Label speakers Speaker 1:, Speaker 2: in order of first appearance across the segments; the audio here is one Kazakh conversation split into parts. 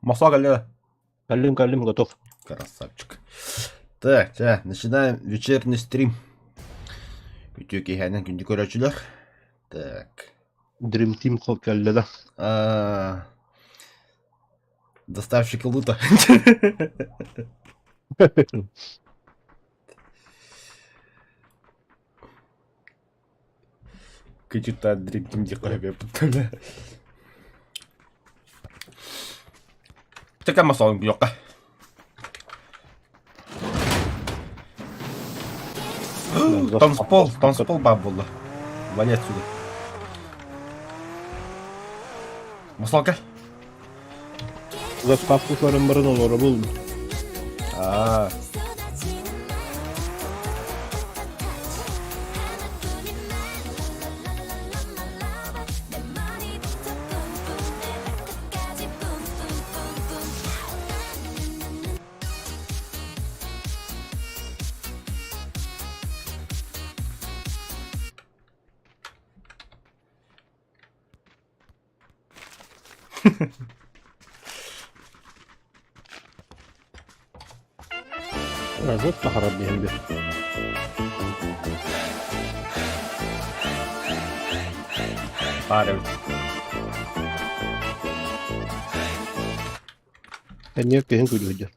Speaker 1: Масло галера.
Speaker 2: Калим, готов.
Speaker 1: Красавчик. Так, начинаем вечерний стрим. Ütüki hänen күнді көрәчілер. Так.
Speaker 2: Dream Team хоп geldi de.
Speaker 1: Доставщик лута. Кычыта Dream Team'де қойып өптілі. Тәкә масалың жоққа. Танспол баб болды. Вали отсюда. Масал кәл.
Speaker 2: Заставкаларым барын олары болды. Razı taharab diyeyim bir.
Speaker 1: Парень.
Speaker 2: Ben niye kehin kuyruğuydu?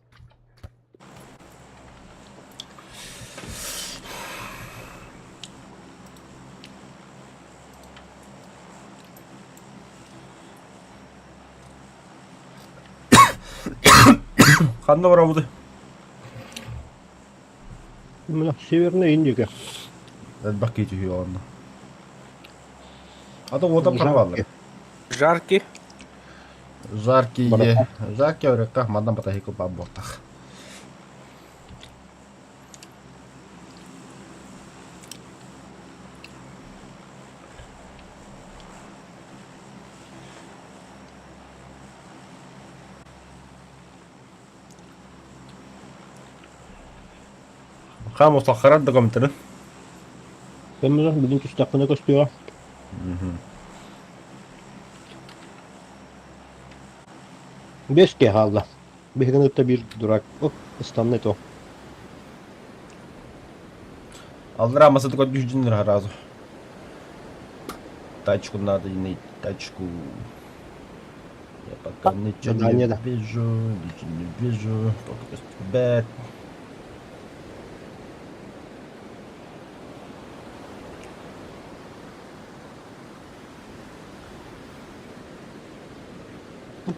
Speaker 1: Қанды бара бұды?
Speaker 2: Мына северіне индиге.
Speaker 1: Әлбақ кейті хүй оғанды. Ады одан қанғалды.
Speaker 3: Жаркий.
Speaker 1: Жаркий е. Жаркий өрекқа мадан бата хеку бап болтақ. Қам осыл қарады комментері.
Speaker 2: Ben bunu bilin tüstakına gösteriyor. Beş ke halda. Bir günlükte bir durak. Oh, İstanbul'da o.
Speaker 1: Алдыра масады код жүждіңдер харазу. Тачку надо иметь, тачку. Я пока ничего не вижу. Только бэт.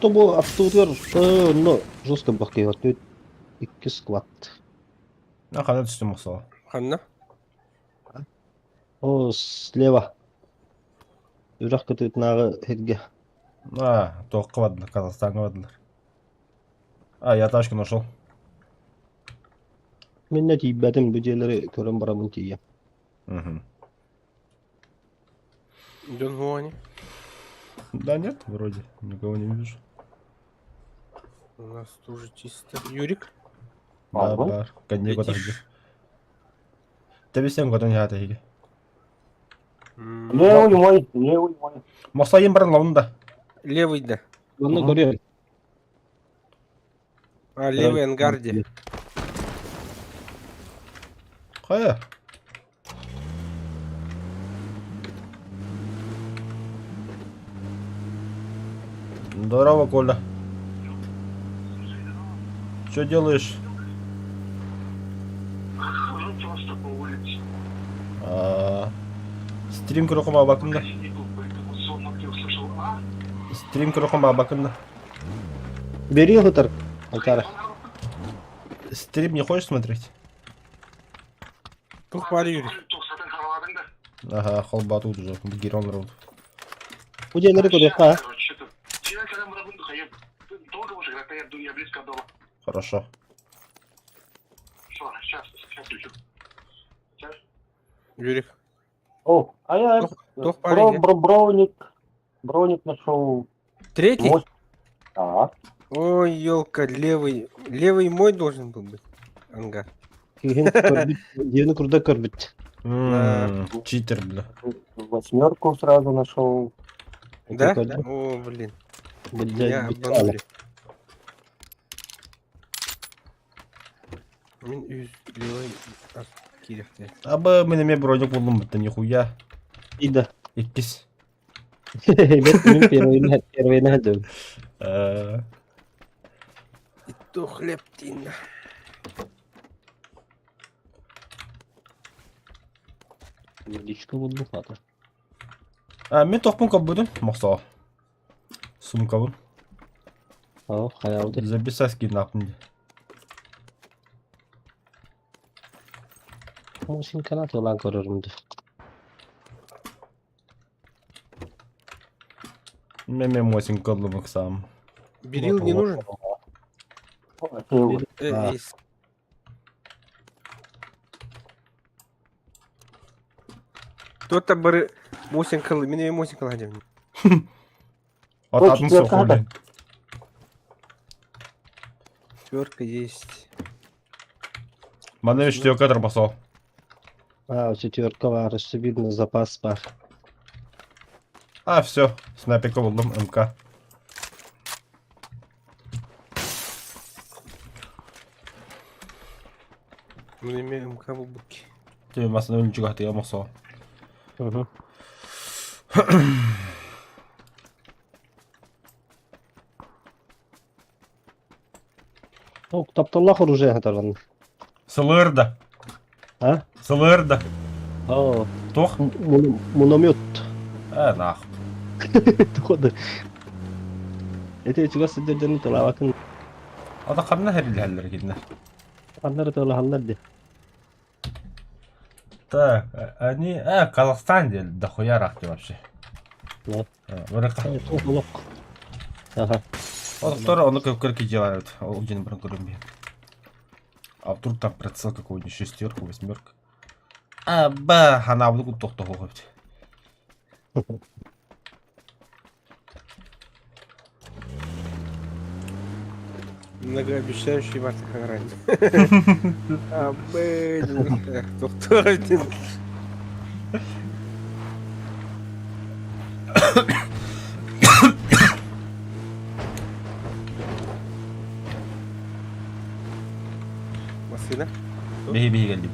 Speaker 2: Bu автоудар ну жестко бақият. 2 склад.
Speaker 1: Қандай түстім мысалы?
Speaker 3: Қанна?
Speaker 2: О, слева. Үрақ кететін ағы херге.
Speaker 1: Тоққа бадылар, Қазақстанға бадылар. Я тачку нашел.
Speaker 2: Мен не тейбәдім бүделері көрім барамын тейе.
Speaker 3: Дон Хуани.
Speaker 1: Да нет, вроде никого не вижу.
Speaker 3: У нас тоже чисто. Юрик.
Speaker 1: Бар. Коньяк отак где. Тебе сен годон ята хиге.
Speaker 2: Левый мой.
Speaker 1: Моса ем барын лауында.
Speaker 3: Левый, да.
Speaker 2: Оны көрем.
Speaker 3: А, левый ангарде.
Speaker 1: Қая? Здорово, Коля. Что делаешь?
Speaker 4: Просто по улице.
Speaker 1: Стрим крохома бакында.
Speaker 4: Услышал,
Speaker 1: Стрим крохома бакында.
Speaker 2: Бери ғытыр. Алтары.
Speaker 1: Стрим не хочешь смотреть?
Speaker 3: Тух бар Юрик.
Speaker 4: тоқсатын қараладың да.
Speaker 1: Ага, холбату уже. Герон роуд.
Speaker 2: Бүделері көрек қа.
Speaker 4: Я когда мы работаем, я долго уже, когда я близко от дома.
Speaker 1: Хорошо.
Speaker 4: Что, сейчас включу. Сейчас.
Speaker 3: Юрик.
Speaker 2: О, а я
Speaker 3: Тух бар.
Speaker 2: броник нашел.
Speaker 3: Третий?
Speaker 2: Так.
Speaker 3: Ой, елка, левый. Левый мой должен был быть. Ангар.
Speaker 2: Ені күрді көрбіт.
Speaker 1: Читер, бля.
Speaker 2: 8 сразу нашел.
Speaker 3: Да? О, блин. Я обманули. Мен үз левый керекте.
Speaker 1: Абы менеме броник buldum bitti нихуя.
Speaker 2: İyi
Speaker 1: İkis.
Speaker 2: Evet, benim первый надо.
Speaker 3: То хлеб тин.
Speaker 2: Личка buldum zaten.
Speaker 1: Мен тоқпын кабудun мақса. Сумкабын.
Speaker 2: Aa, hayalde.
Speaker 1: Записать киднапын.
Speaker 2: Ama şimdi kanat olan görürümdü.
Speaker 1: Мен мосин каблы сам.
Speaker 3: Берил не нужен?
Speaker 2: А.
Speaker 3: Есть. Кто-то бары мосинкалы, мен мосинкалы hadем.
Speaker 1: Ататын
Speaker 2: четвертка
Speaker 1: соқулен.
Speaker 3: Четверка есть.
Speaker 1: Мана üçte kadar masa.
Speaker 2: А, четверка var, işte видно запас var.
Speaker 1: Все. Снайперка buldum МК.
Speaker 3: Мы имеем кабубки.
Speaker 1: Тебе масаны önce kahtaya masa.
Speaker 2: Hı hı. Ну, тапталлах оружие хатаран.
Speaker 1: Сылырда.
Speaker 2: А?
Speaker 1: Сылырда.
Speaker 2: Aa,
Speaker 1: Тоқ.
Speaker 2: Munomyot.
Speaker 1: Нах.
Speaker 2: Doğru. Ete çıkar sizlerden tala bakın.
Speaker 1: Ада қамна häril хәлләр килнә.
Speaker 2: Anları tala hallerdi.
Speaker 1: Так, они, Казахстан дел, дохуя рахти вообще.
Speaker 2: Ne?
Speaker 1: Вырықа.
Speaker 2: Topluluk. Aha.
Speaker 1: Олықтар оны көпкірке делают. Ол жені бірін көрем бе. А вдруг там прицел какой-нибудь, шестерка, восьмерка. Ана буду тоқты қоғып.
Speaker 3: Многообещающий Мартин Хаграйн. А, блин. Кто один? Машина?
Speaker 1: Беги geldi.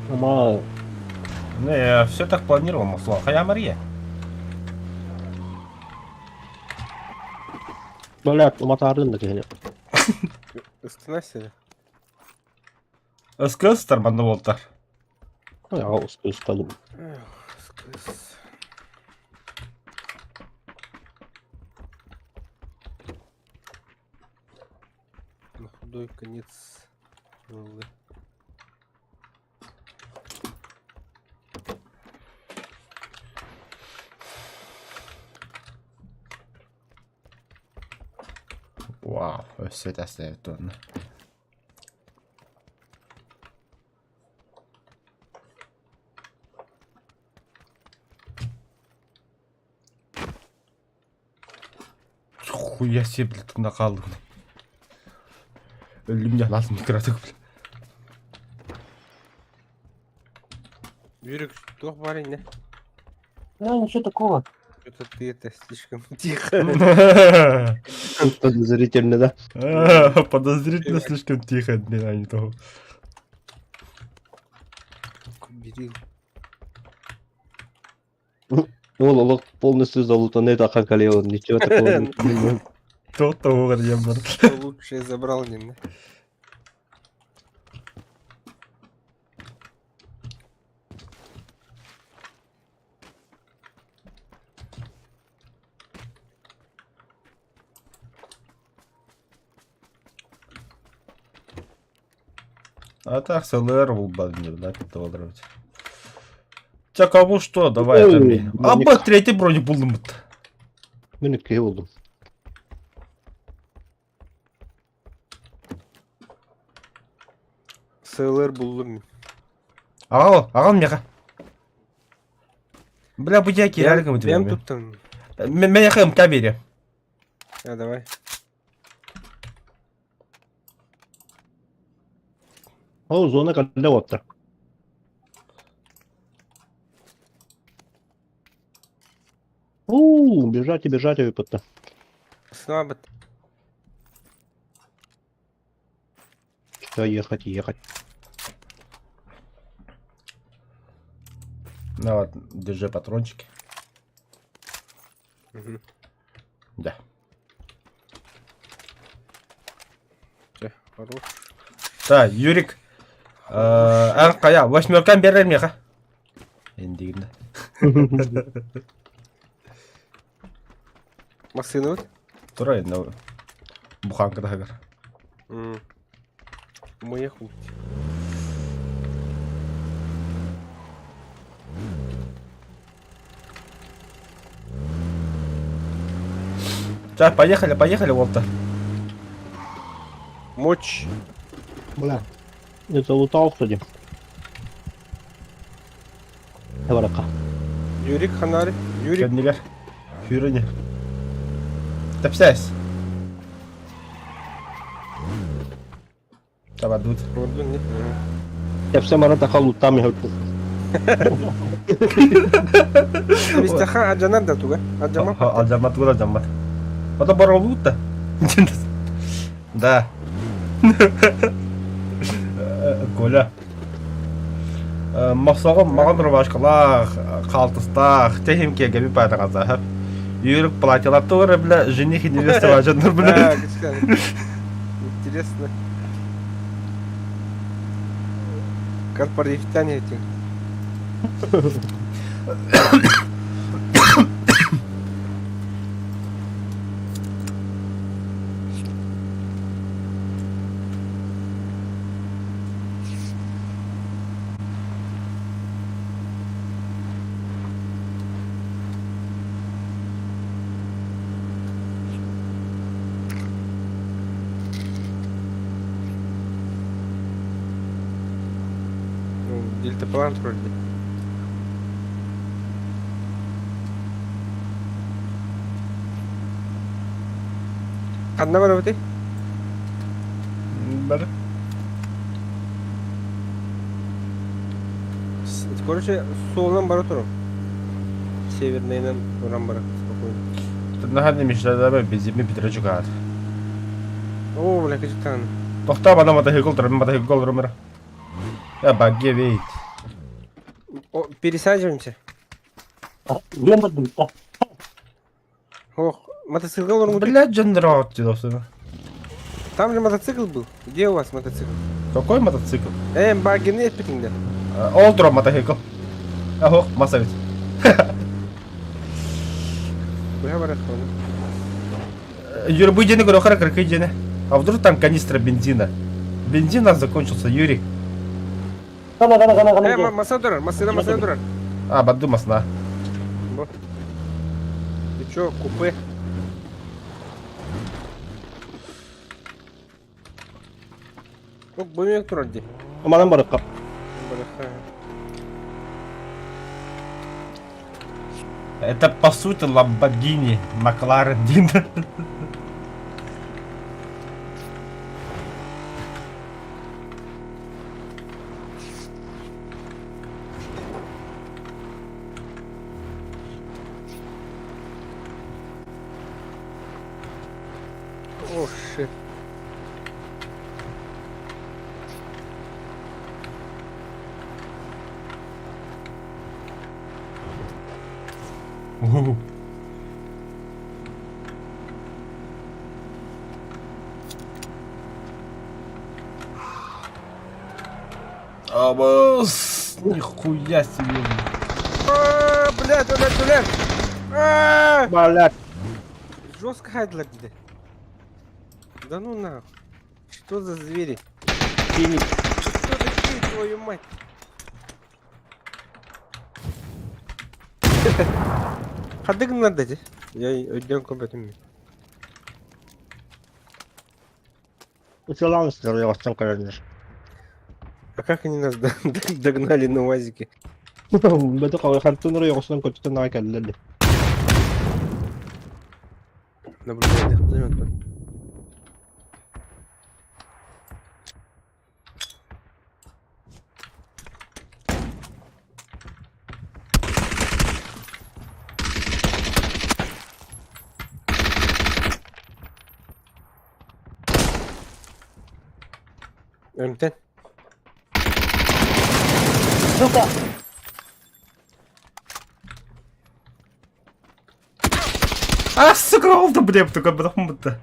Speaker 2: Ama
Speaker 1: Не, я все так планировал, Масло. Хая Мария.
Speaker 2: böyle aklıma tarihim de yani.
Speaker 3: Остановься.
Speaker 1: СКС Тарманда болтар.
Speaker 2: Ya ustalım.
Speaker 3: Сквиз. На худой конец. волны.
Speaker 1: Вау, все это оставит тонны. Хуя себе, блядь, тут накалывал. Ölüm lazım kıratık bile.
Speaker 3: Юрик, что парень, не?
Speaker 2: Ничего такого.
Speaker 3: Что-то ты это слишком тихо.
Speaker 2: Подозрительно, да?
Speaker 1: Подозрительно слишком тихо, блин, а не того.
Speaker 3: Берил.
Speaker 2: Ололок полностью залутанный так колеон. Ничего такого.
Speaker 1: Тот того гарьемнер.
Speaker 3: Лучшее забрал, не?
Speaker 1: А так СЛР булбадни, да, это водровать. Тебя кому что, давай это мне. Абба, третий броник buldum.
Speaker 2: Ben ikiye oldum.
Speaker 3: СЛР buldum.
Speaker 1: Ағал меға. Бля, bu я кирали кому
Speaker 3: Прям
Speaker 1: тебе.
Speaker 3: тут там.
Speaker 1: Мен яхым кабере.
Speaker 3: А, давай.
Speaker 2: О, зона кале отта. Бежать и выпадта.
Speaker 3: слабо.
Speaker 2: Все, ехать, ехать.
Speaker 1: Ну вот, держи патрончики.
Speaker 3: Угу.
Speaker 1: Да.
Speaker 3: Хорош.
Speaker 1: Так, Юрик. Қая, 8-ка берер меха. Ендігінді.
Speaker 3: Машина вот.
Speaker 1: Тұра енді бұқанқыда ғыр.
Speaker 3: Моя хуй.
Speaker 1: Так, поехали, Волта.
Speaker 3: Мочь.
Speaker 2: Бля. Не залутал, кстати. Варака.
Speaker 3: Юрик, Ханари. Юрик.
Speaker 1: Кәдімдегер. Фюріне. Тәпсәйс. Табадуд.
Speaker 3: Ордун нет.
Speaker 2: Я все марата халутами халту.
Speaker 3: Бистаха аджанат да туга. Аджама.
Speaker 1: Алжамат ғыла жамат. Ота бар олуд да. Да. Коля. Мақсағым маған тұрып ашқалақ, қалтыстақ, техимке кәбі пайда қаза. Юрик платилар тұғыры білі, жених невеста важандар білі.
Speaker 3: Интересно. Корпоративтане эти. Дельтаплан вроде. Одна вара вот и?
Speaker 1: Бәрі.
Speaker 3: Короче, солынан бара тұрым. Севернайынан уран бара. Спокойно.
Speaker 1: Тут нағадны мештадабы бездемі бітірі жүгады.
Speaker 3: О, бля, качетан.
Speaker 1: Тоқта бана мотоцикл тұрым, мотоцикл тұрым. Я багге вейт.
Speaker 3: О, пересаживаемся. Ох, мотоцикл уран.
Speaker 1: Блядь, джендрот, дедовсына.
Speaker 3: Там же мотоцикл был. Где у вас мотоцикл?
Speaker 1: Какой мотоцикл?
Speaker 3: Баги нет пикинга.
Speaker 1: Ол тұрам мотоцикл. Ахо, масавец.
Speaker 3: Бля, барат,
Speaker 1: Юрий, будь дені грохара, кракай дені. А вдруг там канистра бензина? Бензин у нас закончился, Юрий.
Speaker 3: маса дурар, маса дурар.
Speaker 1: А, бадду масна.
Speaker 3: Вот. Ты чё, купе? Ну, будем турар где?
Speaker 2: Аманан баракка.
Speaker 3: Бляха.
Speaker 1: Это по сути Lamborghini, Макларен, Дина.
Speaker 3: О, шит.
Speaker 1: Абас! Нихуя себе!
Speaker 3: Блядь, блядь!
Speaker 2: Блядь.
Speaker 3: Жестко хайдла где? Да ну нахуй. Что за звери?
Speaker 2: Финик.
Speaker 3: Что такие, твою мать? Хадык надо здесь. Я идем к этому.
Speaker 2: Уцелал, я вас там королешь.
Speaker 3: А как они нас догнали на УАЗике?
Speaker 2: Бәді қауай қартыныры еғысынан көтітін ай кәлілді.
Speaker 3: Наблюдайте, займет. Önten.
Speaker 2: Сука!
Speaker 1: Сука, oldu bu ne только потому-то.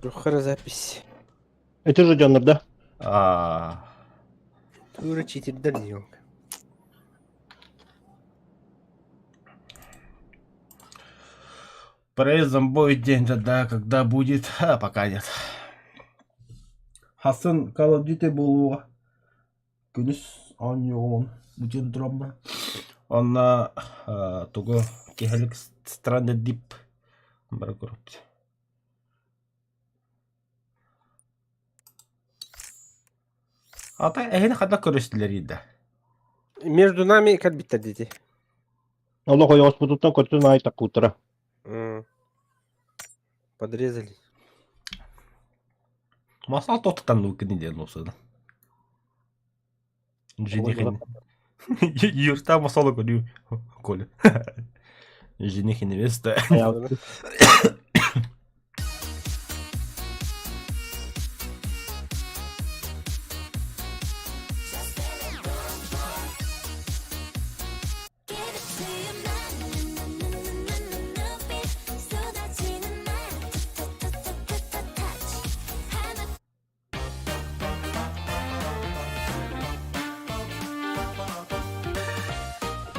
Speaker 3: Юхара запись.
Speaker 2: Это же Джоннер, да?
Speaker 3: Тура читердер yok.
Speaker 1: Проездом будет день тогда, когда будет, а пока нет. Hasan Call of Duty болуға. Күніс onion бүтін тұрамба. Онна тұғы кехелік Stranded Deep бір көріпті. Ата әйіні қада көрістілер еді.
Speaker 3: Между нами как биттер деди.
Speaker 2: Allah koyu hospituttan kötüsünü ait takuttura.
Speaker 3: Подрезали.
Speaker 1: Масал тоқтан өкіне ден осы. Женихин. Юрта масалы көрі. Колі. Женихин невеста.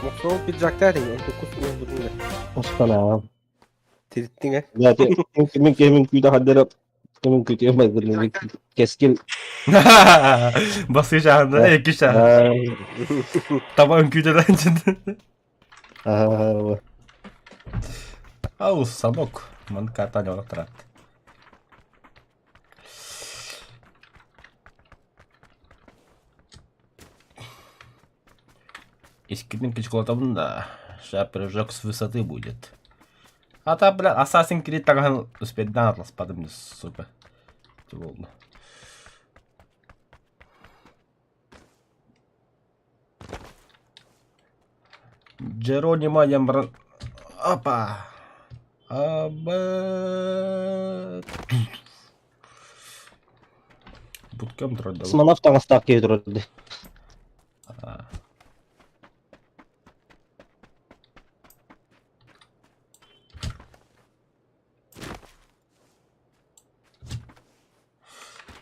Speaker 3: Моксол пиджактар деген 19 öldürdüler.
Speaker 2: Ostana.
Speaker 3: Tirittin ha.
Speaker 2: Zaten kimin kuyda hadere kimin kuyda yapmadığını keskin.
Speaker 1: Basıyor şahında iki şahı. Taban küydeden içinde. Ау, санок. Ман катание олоқтырат. Ескиден кичколотабын да. Сейчас прыжок с высоты будет. А та, бля, Assassin's Creed таган успетдан атласпадым да, сука. Болды. Джеронимо ямбран... Опа! Аба... Буткам трудно.
Speaker 2: Космонавтан ставки yürüdü.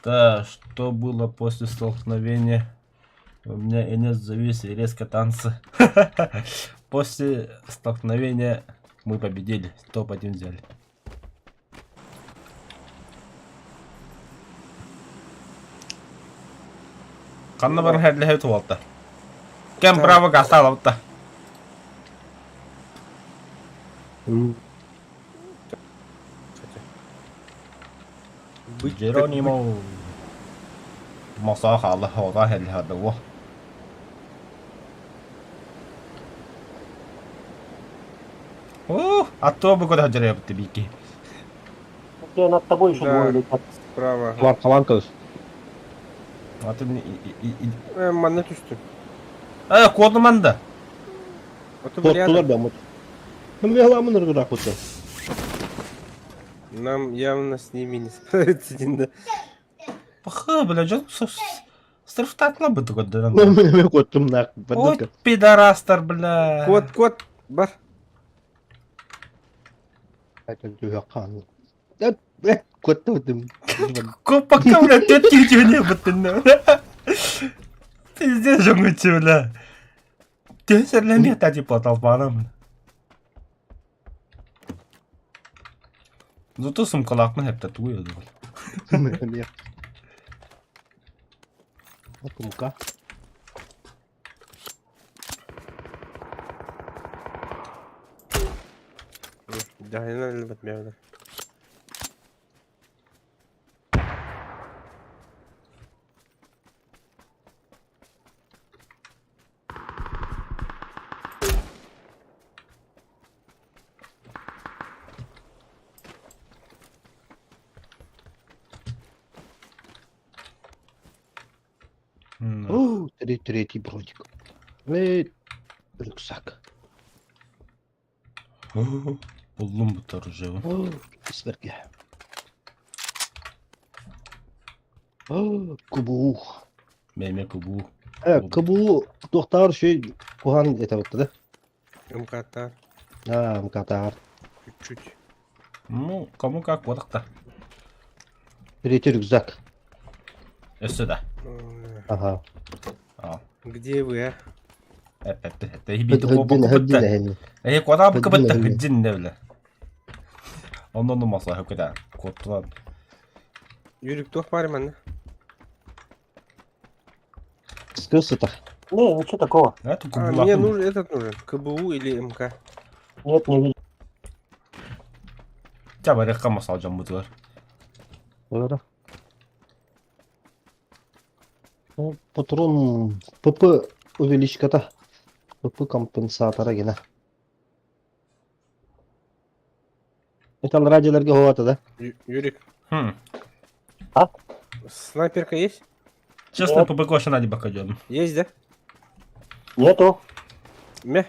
Speaker 1: Да, что было после столкновения? У меня инес завис и резко танцы. После столкновения мы победили. Топ-1 взяли. Kanna var herle tuolta. Ken bravo kasalauta. Geronimo. Masa xalı hava herle hada wo. Аттобы куда жарыпты бики.
Speaker 2: Я над тобой еще
Speaker 3: Да.
Speaker 2: двое
Speaker 3: Справа.
Speaker 2: Var falan kız.
Speaker 1: Атын
Speaker 3: Manna düştü.
Speaker 1: коду манда.
Speaker 3: Otur rядом.
Speaker 2: Korktular ben mut. Hem yalamın ırgırak kutu.
Speaker 3: Нам явно с ними не справиться, Динда.
Speaker 1: Паха, бля, жо стрфтатла бы туго дыран.
Speaker 2: Ben kuttum nak.
Speaker 1: Ой, пидорастар, бля.
Speaker 3: Кот, бар.
Speaker 2: Ayten tühe kanlı. Kuttum.
Speaker 1: Пока, бля, тетки ничего не было. Пиздец, жонгучи, бля. Тесерлер мета типа толпанам. Зато сумкалакны hep татуюyordu.
Speaker 2: Atumka.
Speaker 3: Да, я наверное отмерла.
Speaker 2: Третий бродик. Рюкзак.
Speaker 1: Buldum bu tarıcı.
Speaker 2: Сверги. КБУ.
Speaker 1: Меме кубу.
Speaker 2: КБУ тохтар şey kuhan ete да?
Speaker 3: МК-тар.
Speaker 2: МКТАР.
Speaker 3: Чуть-чуть.
Speaker 1: Ну, кому как, вот так-то.
Speaker 2: Третий рюкзак.
Speaker 1: Сюда.
Speaker 2: Ага.
Speaker 1: А.
Speaker 3: Где вы, а?
Speaker 1: Это ебит
Speaker 2: Гыддин
Speaker 1: кубу кубыта.
Speaker 2: әһәнни.
Speaker 1: Куада
Speaker 2: Гыддин,
Speaker 1: кубыта.
Speaker 2: гыддин.
Speaker 1: Гыддин не бля. Ondan da masaya kadar. Kodlar.
Speaker 3: Юрик, тох пари мен.
Speaker 2: Скрылся-то.
Speaker 5: Не, ничего такого.
Speaker 1: Это
Speaker 3: А,
Speaker 1: кубу.
Speaker 3: мне нужен этот нужен. КБУ или МК.
Speaker 5: Нет, не видел.
Speaker 1: Тебя бы легко массажем бутылар.
Speaker 2: Öyle. Патрон ПП увеличката. ПП компенсатора гена. Металл радиолерге ховаты да?
Speaker 3: Юрик,
Speaker 1: Хм.
Speaker 3: снайперка есть?
Speaker 1: Честно, по быку надо пока идем.
Speaker 3: Есть, да?
Speaker 5: Нету.
Speaker 3: Мя.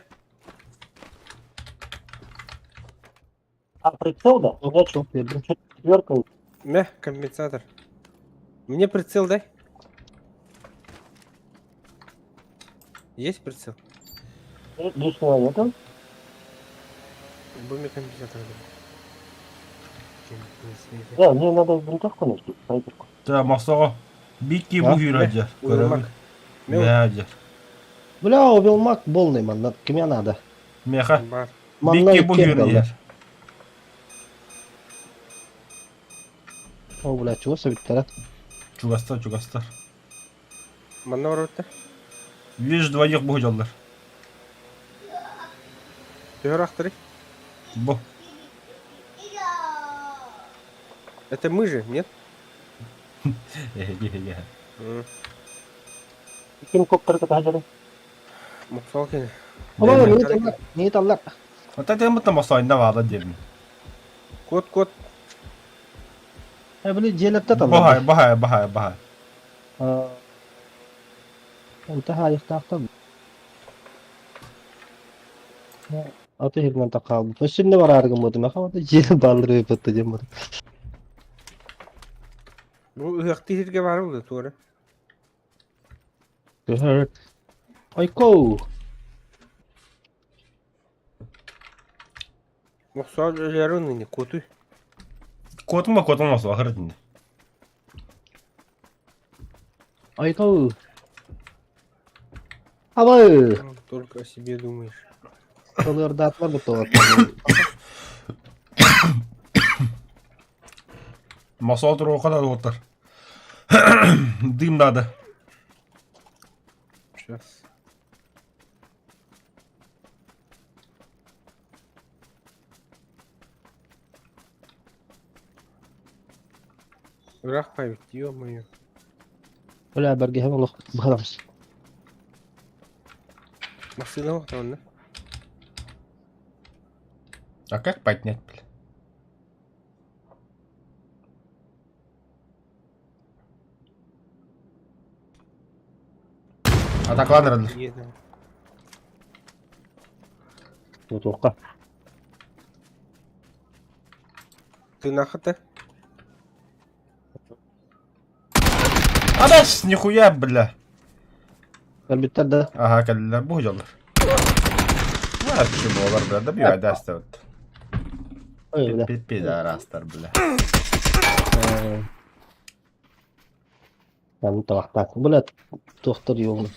Speaker 5: А прицел, да?
Speaker 2: Нету. Верно.
Speaker 5: Четверка.
Speaker 3: Мя, компенсатор. Мне прицел дай. Есть прицел?
Speaker 5: Нет, лишнего нету.
Speaker 3: Был мне компенсатор.
Speaker 5: Да, мне надо винтовку найти. Снайперку.
Speaker 1: Да, массага. Бики
Speaker 2: А?
Speaker 1: бугир аджар.
Speaker 3: Уймак.
Speaker 1: Мяджар.
Speaker 2: Бля, увелмак болный ман. Кеме надо.
Speaker 1: Меха.
Speaker 3: Бар.
Speaker 2: Манна
Speaker 1: Бики
Speaker 2: и
Speaker 1: бугир
Speaker 2: кендалды.
Speaker 1: яр.
Speaker 2: О, бля, чего советтер?
Speaker 1: Чугастар, чугастар.
Speaker 3: Манна ворота.
Speaker 1: Видишь, двоих бугажалар.
Speaker 3: Тюрахтары.
Speaker 1: Бу.
Speaker 3: Это мы же, нет?
Speaker 1: Эхе.
Speaker 5: Ким коптер ката
Speaker 3: Моксалкин.
Speaker 2: Ama
Speaker 1: Değil mi?
Speaker 2: neyi tallar?
Speaker 1: Вот это мы там осайында вада дерми.
Speaker 3: Кот.
Speaker 2: Böyle celepte tallar.
Speaker 1: Bahай.
Speaker 2: انتهى يفتح Atı hırman takalı. Şimdi var argın modu. Ama da cel baldırı pıttı modu.
Speaker 3: Bu ıhakti hirge var oldu tuğra.
Speaker 2: Good. Ayko.
Speaker 3: Moksal ölüyorun ne kotu.
Speaker 1: Котом осу ахырдын.
Speaker 2: Ayko. Ama
Speaker 3: Только о себе думаешь.
Speaker 2: kalır da atlar bu tuğla.
Speaker 1: Масал туру kadar отыр. Дым надо.
Speaker 3: Сейчас. Враг память, ё-моё.
Speaker 2: Öyle berge hemen Allah bağlamış.
Speaker 3: Машина вот он, да?
Speaker 1: А как поднять, бля? Атакладыр.
Speaker 3: Едем.
Speaker 2: Bu tuğla.
Speaker 3: Ты нахуй-то?
Speaker 1: Адас, нихуя, бля.
Speaker 2: Elbette de.
Speaker 1: Aha, geldiler bu hocalar. Ne yapayım olar bля, da bir ayda hasta oldu.
Speaker 2: Öyle.
Speaker 1: Pidaraslar bля.
Speaker 2: Ben tavakta. Böyle doktor yolunu.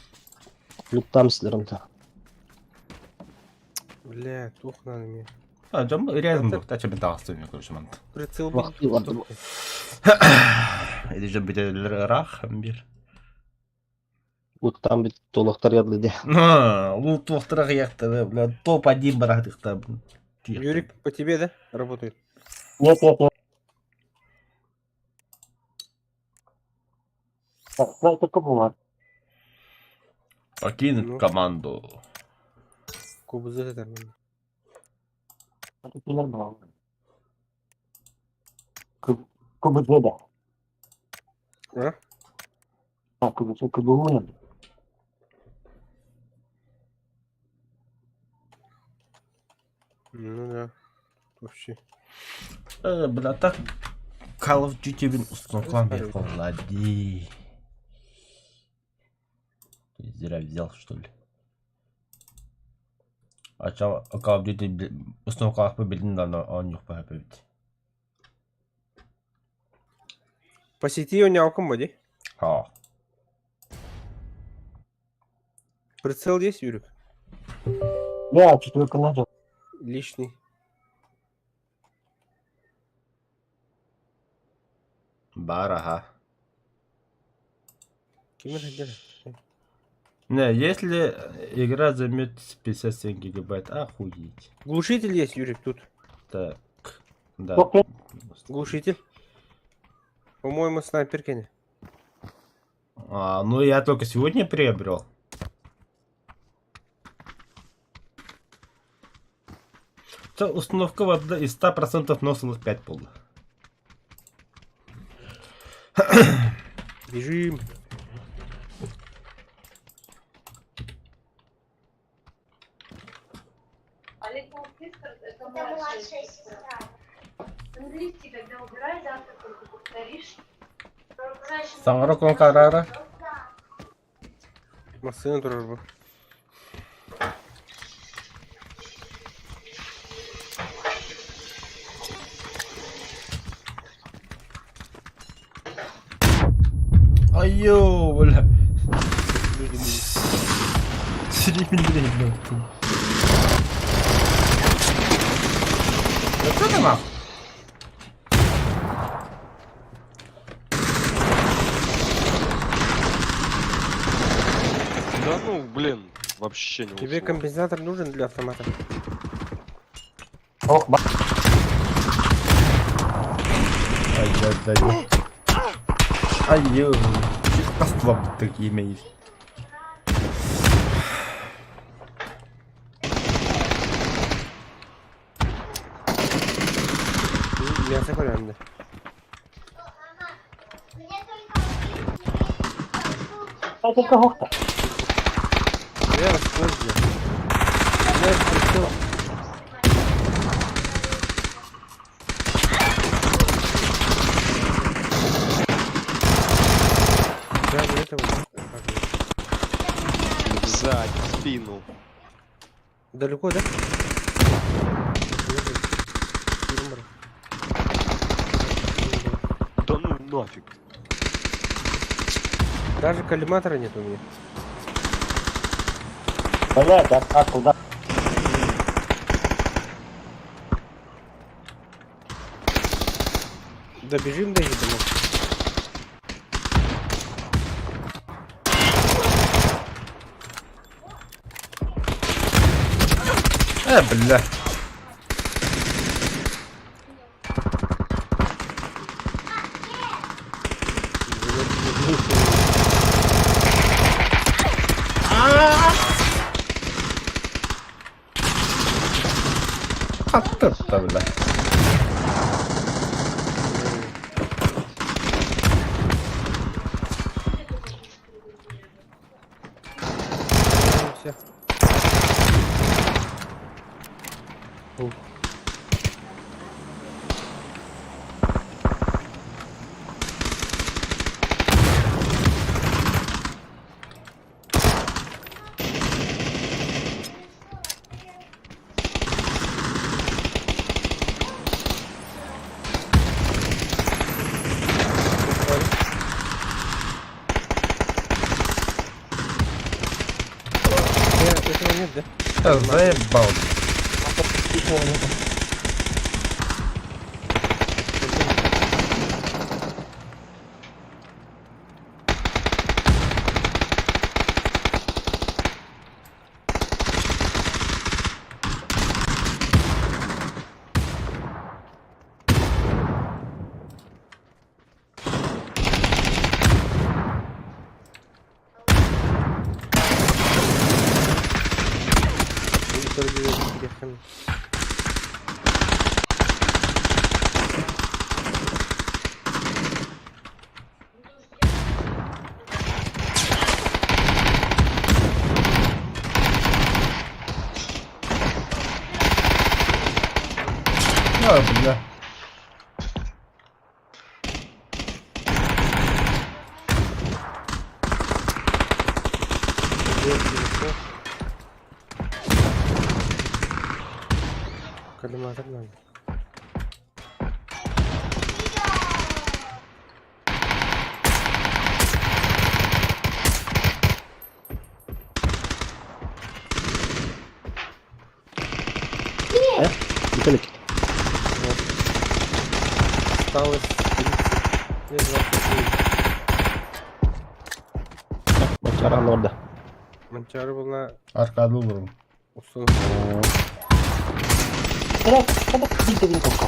Speaker 2: Lütfen sizlerim de.
Speaker 3: Бля, тух надо мне.
Speaker 1: А, жам рядом был, та чебен тағыстым я көрші манты.
Speaker 3: Прицел
Speaker 2: Vakti vardı.
Speaker 1: Или же бітелер рах, бір.
Speaker 2: Lütfen bir dolaktar yadı de.
Speaker 1: Лут тоқтырақ яқты, бля, топ-1 бірақ дықта.
Speaker 3: Юрик, по тебе, да? Работает.
Speaker 5: Нет. Так, снайперка была.
Speaker 1: Покинуть команду.
Speaker 3: Кубузы нормально.
Speaker 5: А тут пилер была. КБЗ, да.
Speaker 3: А?
Speaker 5: А, КБУ нет.
Speaker 3: Ну да. Вообще.
Speaker 1: Бля, так Call of Duty'nin установкам я владею. Зря взял, что ли. А Call of Duty установках победил, но он не победит.
Speaker 3: По сети унял моди.
Speaker 1: А,
Speaker 3: Прицел есть, Юрик?
Speaker 5: Да, четверка надо.
Speaker 3: Личный.
Speaker 1: барага.
Speaker 3: Кем это делать?
Speaker 1: Не, если игра займет 57 гигабайт, охуеть.
Speaker 3: Глушитель есть, Юрик, тут.
Speaker 1: Так, да.
Speaker 5: Окей.
Speaker 3: Глушитель. По-моему, снайперки.
Speaker 1: А, ну я только сегодня приобрел. Це установка из 100% носилась 5 пол.
Speaker 3: Бежим.
Speaker 6: Олег Волкистер, это младшая сестра. Английский, когда убирай, завтра только повторишь.
Speaker 1: Саңырық карары.
Speaker 3: Машина турар.
Speaker 1: Айо, бля. Серебряный, бля. Да что ты нахуй?
Speaker 7: Да ну, блин, вообще не
Speaker 3: Тебе
Speaker 7: уснул.
Speaker 3: компенсатор нужен для автомата?
Speaker 5: Ох,
Speaker 1: Ай, да, да. Айо. Послабы такие имеешь.
Speaker 3: Мясо колянда.
Speaker 5: а ты кого-то.
Speaker 3: Я распоздно. Я прицел. Да, не это вот.
Speaker 7: Сзади, в спину.
Speaker 3: Далеко, да? Юмор.
Speaker 7: Да ну нафиг.
Speaker 3: Даже коллиматора нет у меня.
Speaker 5: Блядь, а куда?
Speaker 3: Добежим до них домой.
Speaker 1: Бля. А ты-то, бля.
Speaker 3: Все. Этого нет, да?
Speaker 1: Да заебал. А, бля.
Speaker 3: Коллиматор надо.
Speaker 2: Виталик.
Speaker 3: Осталось 30. Нет, 29.
Speaker 2: Мачаран orada.
Speaker 3: Манчары была
Speaker 1: Аркаду вырвал.
Speaker 3: уsul.
Speaker 5: Bırak, bırak bir de bir kapı.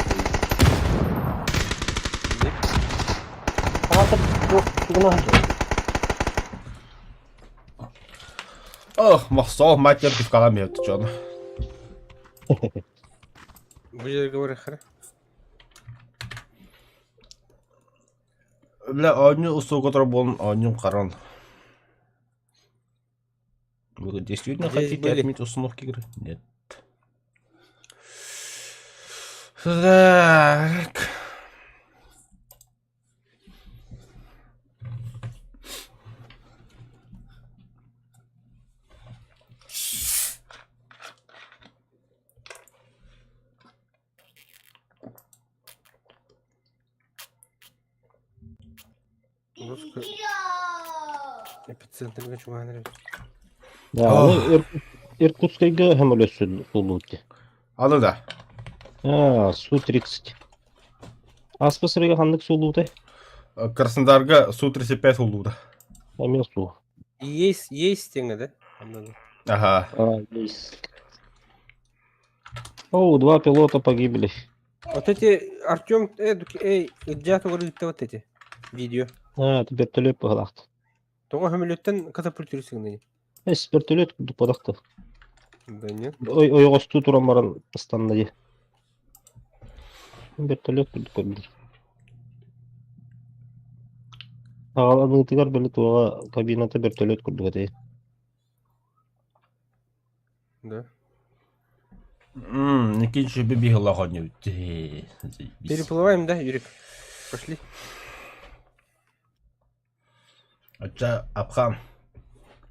Speaker 5: Artık yok, buna hadi.
Speaker 1: Ох, махсол, мать в каламе, ты чё?
Speaker 3: Будет говорить, хара.
Speaker 1: Бля, они усу, который был, они каран. Вы действительно
Speaker 3: Здесь
Speaker 1: хотите
Speaker 3: были.
Speaker 1: отменить установки игры? Нет. Так.
Speaker 3: Русская эпицентрга чуганыр.
Speaker 2: Ya onu Irkutsk'ga hem öyle suluğu.
Speaker 1: Аны да.
Speaker 2: Ha, Су-30. Аспасырыга хандык сулуу да.
Speaker 1: Краснодарга Су-35 улуда.
Speaker 2: Эме суу.
Speaker 3: Есть тенга, да? Анladım.
Speaker 1: Ага.
Speaker 2: Есть. О, 2 пилота погибли.
Speaker 3: Вот эти Артем, Джато говорит, вот эти видео.
Speaker 2: Ha, вертолет пыгылакты.
Speaker 3: Тоға хөмөлөттен катапультирсиң не?
Speaker 2: Вертолет пыгылакты.
Speaker 3: Да нет.
Speaker 2: Ойгосту туран баран стандарты. Вертолет көрдүр. Агаланы тигар беле туга кабинада вертолет көрдүк эти.
Speaker 3: Да.
Speaker 1: Никинчи бибигла ходню.
Speaker 3: Переплываем, да, Юрик? Пошли.
Speaker 1: Ача, Абхам.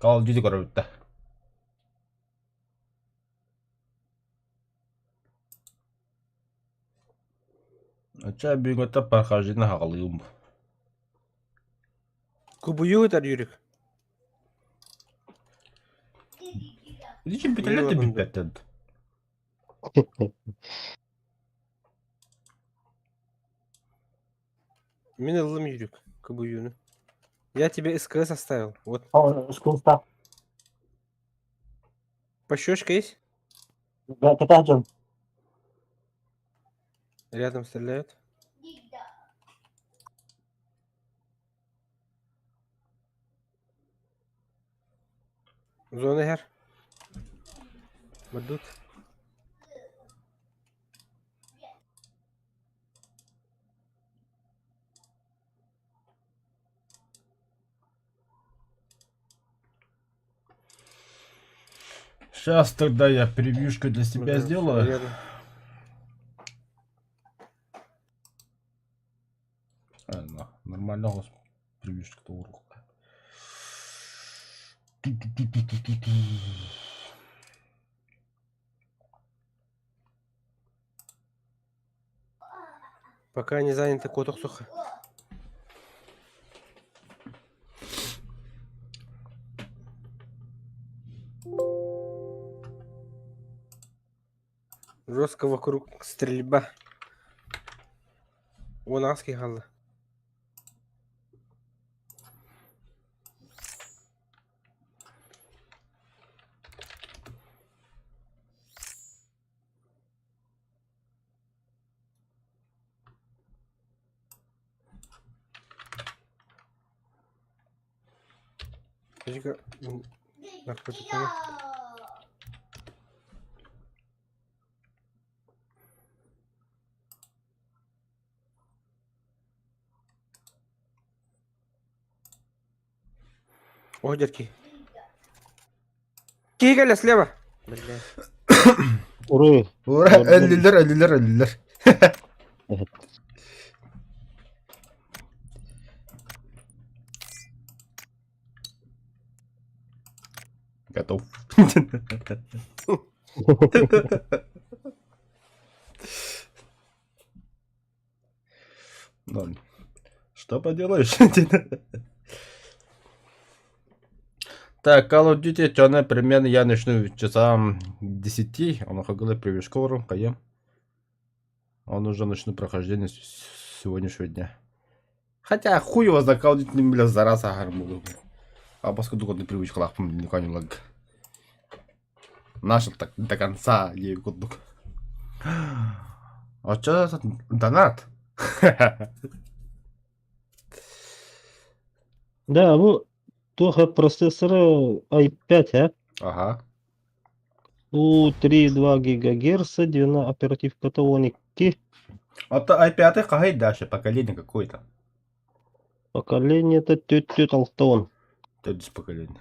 Speaker 1: Call of Duty көрөбүттө. Ача, бүгөтө прохождение хагалыйм.
Speaker 3: Кубую это, Юрик.
Speaker 1: Дичи бителет битпеттед.
Speaker 3: Мен алым, Юрик. Кубуюну. Я тебе СКС оставил. Вот.
Speaker 5: O sıkıntı.
Speaker 3: Пощечка есть?
Speaker 5: Ben tetacım.
Speaker 3: Рядом стреляют. Зона хер. Мадут.
Speaker 1: Сейчас тогда я превьюшку для себя
Speaker 3: Да,
Speaker 1: сделаю.
Speaker 3: рядом.
Speaker 1: Нормально, господи. Превьюшка-то урок.
Speaker 3: Пока не заняты коток сухо. Жестко вокруг стрельба. Вон аски халла. Наркотиками. О, дядьки. Кигаля слева. Бля.
Speaker 2: Orayı.
Speaker 1: Ура, 50'ler.
Speaker 2: Evet.
Speaker 1: Готов. Ну, что поделаешь? Так, Call of Duty, черная примерно я начну часам 10, он уходил привез школу, каем. Он уже начну прохождение сегодняшнего дня. Хотя хуй его за Call of Duty не бля зараз агарму. А поскольку только привычка лахпом никуда не лаг. Нашел так до конца ей кудук. А что это донат?
Speaker 2: Да, bu Тоха процессора i5, а?
Speaker 1: Ага.
Speaker 2: У 3,2 ГГц, 12 оперативка-то 12.
Speaker 1: Это i5 какая дальше поколение какое-то.
Speaker 2: Поколение-то тет Алтон.
Speaker 1: Это без поколения.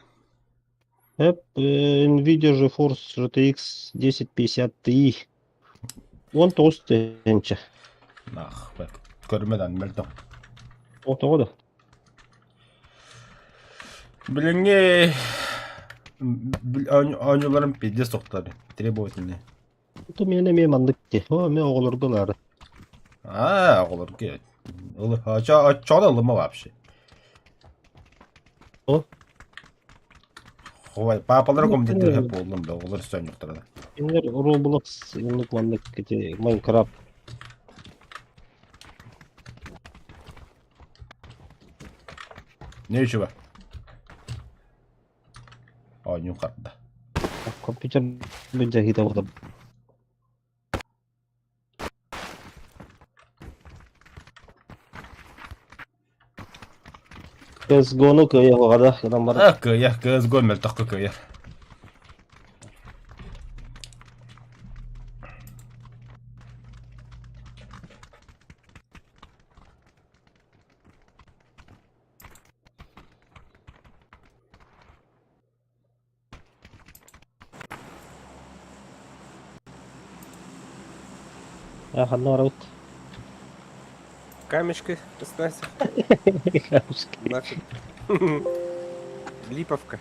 Speaker 2: Nvidia GeForce GTX 1050 Ti. Он толстенче.
Speaker 1: Нах, көрмеден білдім.
Speaker 2: Отоғы да.
Speaker 1: Блинге... Ойнуларым пизде соқтары. Требовательный.
Speaker 2: Это мен мандык те. О, мен оғылырдылары.
Speaker 1: Олар ке. Чода лыма вообще.
Speaker 2: О?
Speaker 1: Ой, папалар комитеттер хеп болдым да, олар сөйін жоқтырады.
Speaker 2: Енер Roblox, енік мандык кете, Minecraft.
Speaker 1: Не үші ба? Ой, не ұқарды.
Speaker 2: Компьютер бенде хита вғыдым. CSGO-ны көйе вғада, адам бар.
Speaker 1: Көйе, көз гөлмел таққы көйе.
Speaker 2: Ханна арауд.
Speaker 3: Камешки, Стася. Нафиг. Липовка.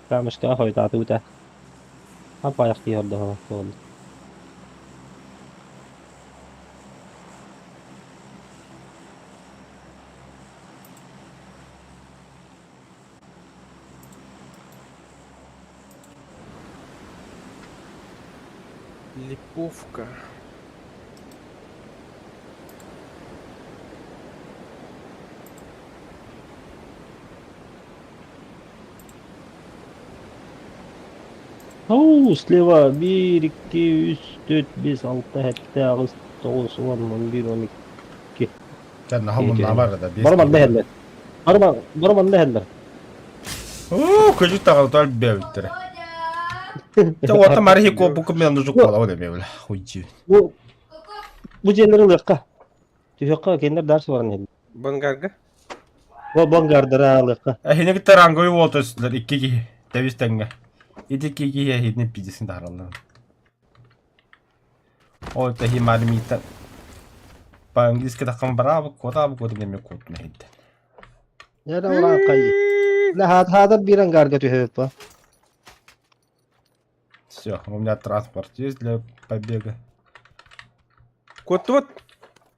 Speaker 2: Камешка хойта тута. Apa yak yordo hon.
Speaker 3: Липовка.
Speaker 2: Оу, слева 1, 2, 3, 4, 5, 6, 7, 8, 9, 10, 11, 12.
Speaker 1: Кәдін хамында бар да.
Speaker 2: Барман дәһәлләр. Барман дәһәлләр.
Speaker 1: Көжік тағалы тәл бәуіттірі. Ота марихи көпі мен ұжық бола о демей білі. Хойчи.
Speaker 2: Bu jenleri lıqqa. Tüyaqqa kendiler ders var ne?
Speaker 3: Бангарга.
Speaker 2: Bu bangardıra lıqqa.
Speaker 1: Әхіне кіттер аңгөй олты үстілер. 2 ки. Тәвістәңге. 2 ки әхіне пизесін даралар. Ой, тәхи малимиттен. По-английски таққан барабы, коды неме код мехидді.
Speaker 2: Nere oran kayı? La hada bir angarga tüyhep va.
Speaker 1: Все, у меня транспорт есть для побега.
Speaker 3: Кот вот.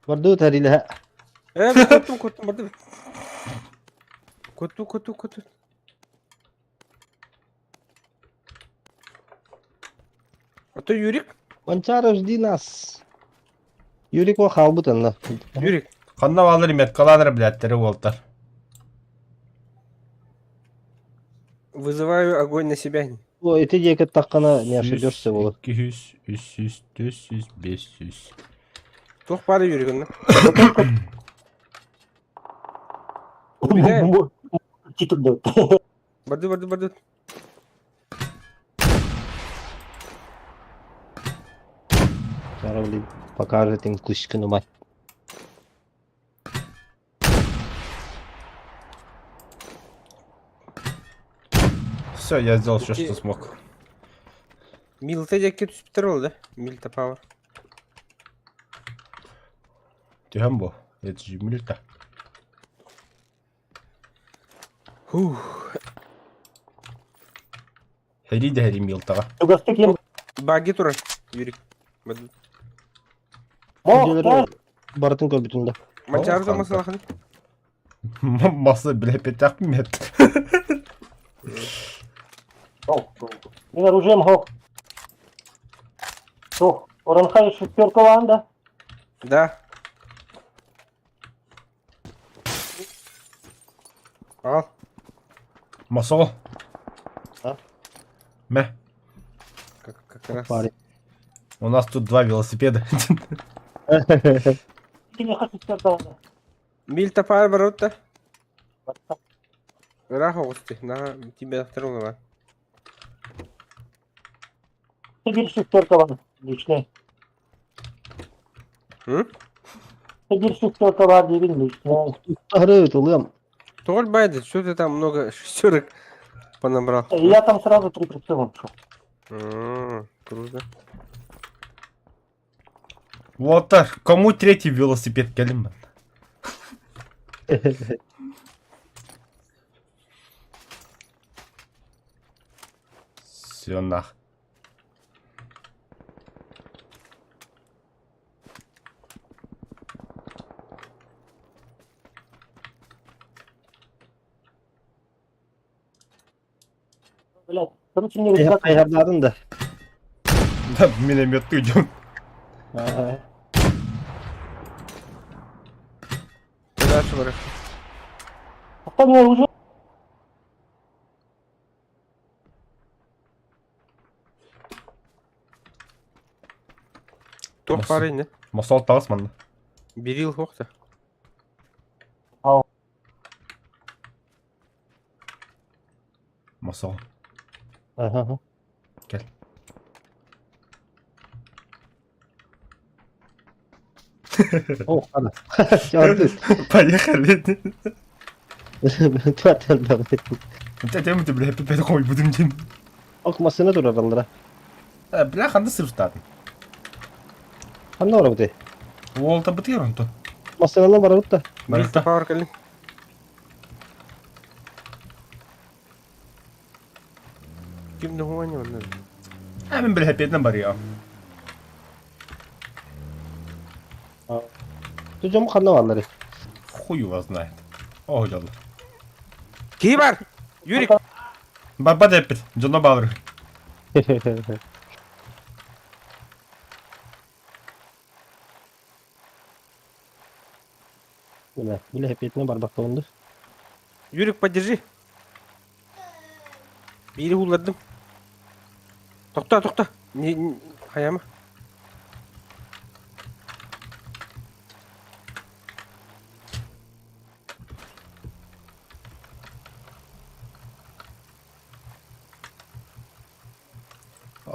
Speaker 2: Vardı tarila.
Speaker 3: Коту, барды. Коту. А то Юрик.
Speaker 2: Vançaro жди нас. Юрик va халбут анна.
Speaker 3: Юрик.
Speaker 1: Қанна алыр емет, қаланыр біләттері олтар.
Speaker 3: Вызываю огонь на себя.
Speaker 2: O eti ceket takkana ne ошибешься olur.
Speaker 1: 200, 300, 400, 500.
Speaker 3: Тох пады Юрик онна.
Speaker 5: Титулды.
Speaker 3: Барды.
Speaker 2: Зараз покажет им кучкину мать.
Speaker 1: Все, я сделал все, что смог.
Speaker 3: Милта жакке түсіп тұр ол да. Милта пауэр.
Speaker 1: Тюхам это же мильта.
Speaker 3: Фух.
Speaker 1: Хери де хери милтага.
Speaker 5: Тугасты кем?
Speaker 3: Баги турар. Юрик. Баду.
Speaker 2: Күнделері бартын көрбүтүндө.
Speaker 3: Мачар
Speaker 1: канка.
Speaker 3: замасына ханы.
Speaker 1: Маса біле петак мет.
Speaker 5: Мен оружием хок. Оранхай шестерка ванда.
Speaker 3: Да. Ал.
Speaker 1: Масо.
Speaker 2: А?
Speaker 1: Ме.
Speaker 3: Как раз.
Speaker 2: Парень.
Speaker 1: У нас тут 2 велосипеда.
Speaker 5: Ты не хочешь шестерка ванда.
Speaker 3: Миль топар баротта. Раха гости. На тебя второго.
Speaker 5: Сидишь шестерка ванда. Личный.
Speaker 3: Hı?
Speaker 5: Сидишь шестерка ванда, личный.
Speaker 2: Тахры тулуям.
Speaker 3: Толь байда, что ты там много шестерок понабрал?
Speaker 5: Я там сразу 3 прицела нашел.
Speaker 3: Круто.
Speaker 1: Вот так. Кому третий велосипед келим? Все нах.
Speaker 5: Блядь, короче, мне рюкзак.
Speaker 2: Ayarladın da.
Speaker 1: Да, минометку идем.
Speaker 3: Дальше враг.
Speaker 5: Оставь мне оружие.
Speaker 3: Тоқ
Speaker 1: Nasıl?
Speaker 3: парень, не?
Speaker 1: Масол тасман.
Speaker 3: Берил хоқта.
Speaker 1: Масол.
Speaker 2: Ага.
Speaker 1: Gel.
Speaker 2: Oh, ana. Gördün.
Speaker 1: Поехали.
Speaker 2: Tuvatel ben.
Speaker 1: انت تعمل تبلها بيبي قوي بدون جن.
Speaker 2: Okmasını dur aralara.
Speaker 1: بلا خلنا صرف تاعتنا.
Speaker 2: Hangi ara bu de?
Speaker 1: والله بطير انت.
Speaker 2: Masını var orada.
Speaker 3: Миль
Speaker 1: Мальта.
Speaker 3: топар калин. Kim ne huwa ne wannan?
Speaker 1: من بالهبيتنا بريئة.
Speaker 2: Tucum kanı varları.
Speaker 1: Хуй его знает. О, жалко.
Speaker 3: Ki var? Юрик.
Speaker 1: Баба депит. Джона Бауэр.
Speaker 2: Bile hep yetine bardak dolundu.
Speaker 3: Юрик, подержи. Biri hulladım. Toqta. Ne ayama.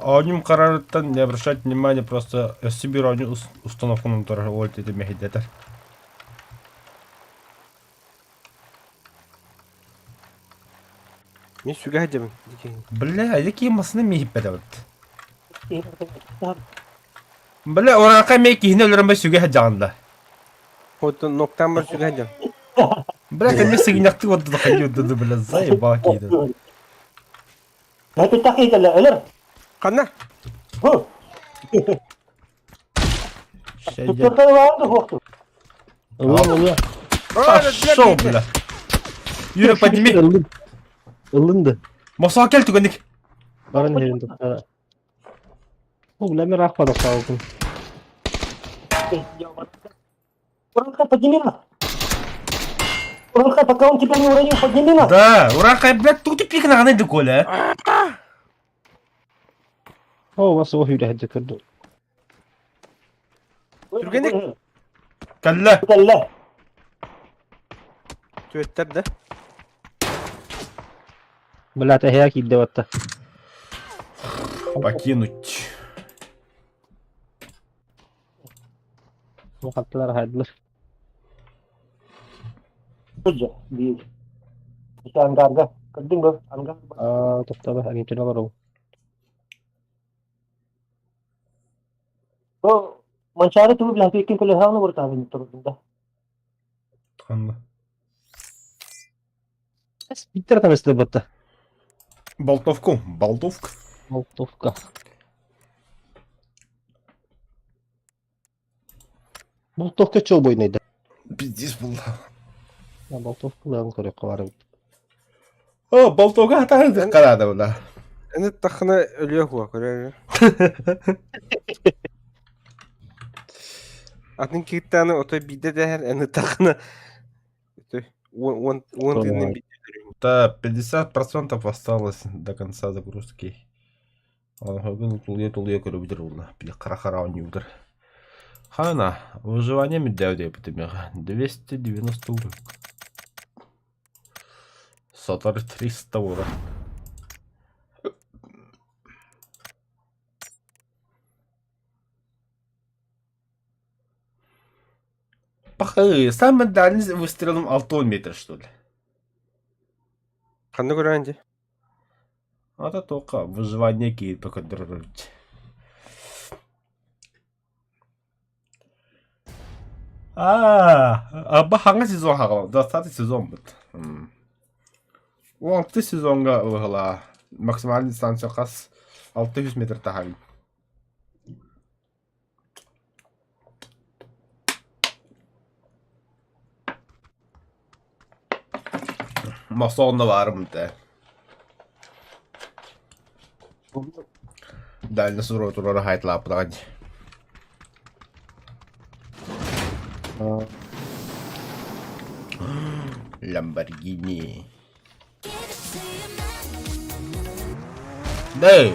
Speaker 1: Одним карарыттан не обращать внимания, просто себе раннюю установку на торговольте это мехидетер.
Speaker 3: Мен сүге hadem.
Speaker 1: Бля, какие масны мехипеда вот. Бля, oraqa meki hine ölürüm süge hacağında.
Speaker 3: Вот ноктан бар сүге hadem.
Speaker 1: Бля, конечно, гинякты вот да ходил, да бля, заебал кида.
Speaker 5: Это так и это,
Speaker 3: Қана?
Speaker 5: Бу.
Speaker 1: Şey
Speaker 5: Шестерка ванда хок.
Speaker 2: Ulan.
Speaker 1: Пошел, бля. Юра, подними.
Speaker 2: Ilındı.
Speaker 1: Masa gel tükendik.
Speaker 2: Barın yerinde. Ulan bir rakmadık sağ olsun.
Speaker 5: Уранхай, подними нас. Уранхай, пока он тебя не уронил, подними нас.
Speaker 1: Да, oraqa, блядь, тут ты пик на ганы коля.
Speaker 2: O nasıl o hüle hacı kırdı.
Speaker 3: Түргенек.
Speaker 1: Калла.
Speaker 5: Калла.
Speaker 3: Төттер да.
Speaker 2: Блядь, ayak idde vatta.
Speaker 1: Покинуть.
Speaker 2: Bu katlar haydılar.
Speaker 5: Tujuh di bisa anggar, keding bro, anggar.
Speaker 2: Topta bak, agak cina baru.
Speaker 5: Oh, mencari tuh bilang bikin kuliah nu bertahun terus dah.
Speaker 1: Tıkandı.
Speaker 2: Bir tane tanesi de batta.
Speaker 1: Болтовку. Болтовка.
Speaker 2: Болтовка. Болтовка чого бойнайды?
Speaker 1: Пиздец был.
Speaker 2: Болтовкаларын көріп қаларым.
Speaker 1: О, болтовка атаңды қарады бұна.
Speaker 3: Эне тахна өлüyor хуа көрөр. Атын киттаны ото биде дәһәр эне тахна. Он тинен биде.
Speaker 1: Да, 50% осталось до конца загрузки. Туле көріп бітір бұна. Біле қара-қара не удыр. Хана, выживание меддәуде бітімеға. 290 уровень. Сатары 300 уровень. Самый дальний выстрелом 6 метр, что ли?
Speaker 3: Ханны көрәнде.
Speaker 1: Это только выживание кейт пока дрожить. Абы хаңа сезон хағала? 20 сезон бұд. 16 сезонға ұғыла. Максимальный дистанция қас 600 метр тахали. Масонда varım da. Дальний сурок турары хайтлап тұрған. Lamborghini. Дай!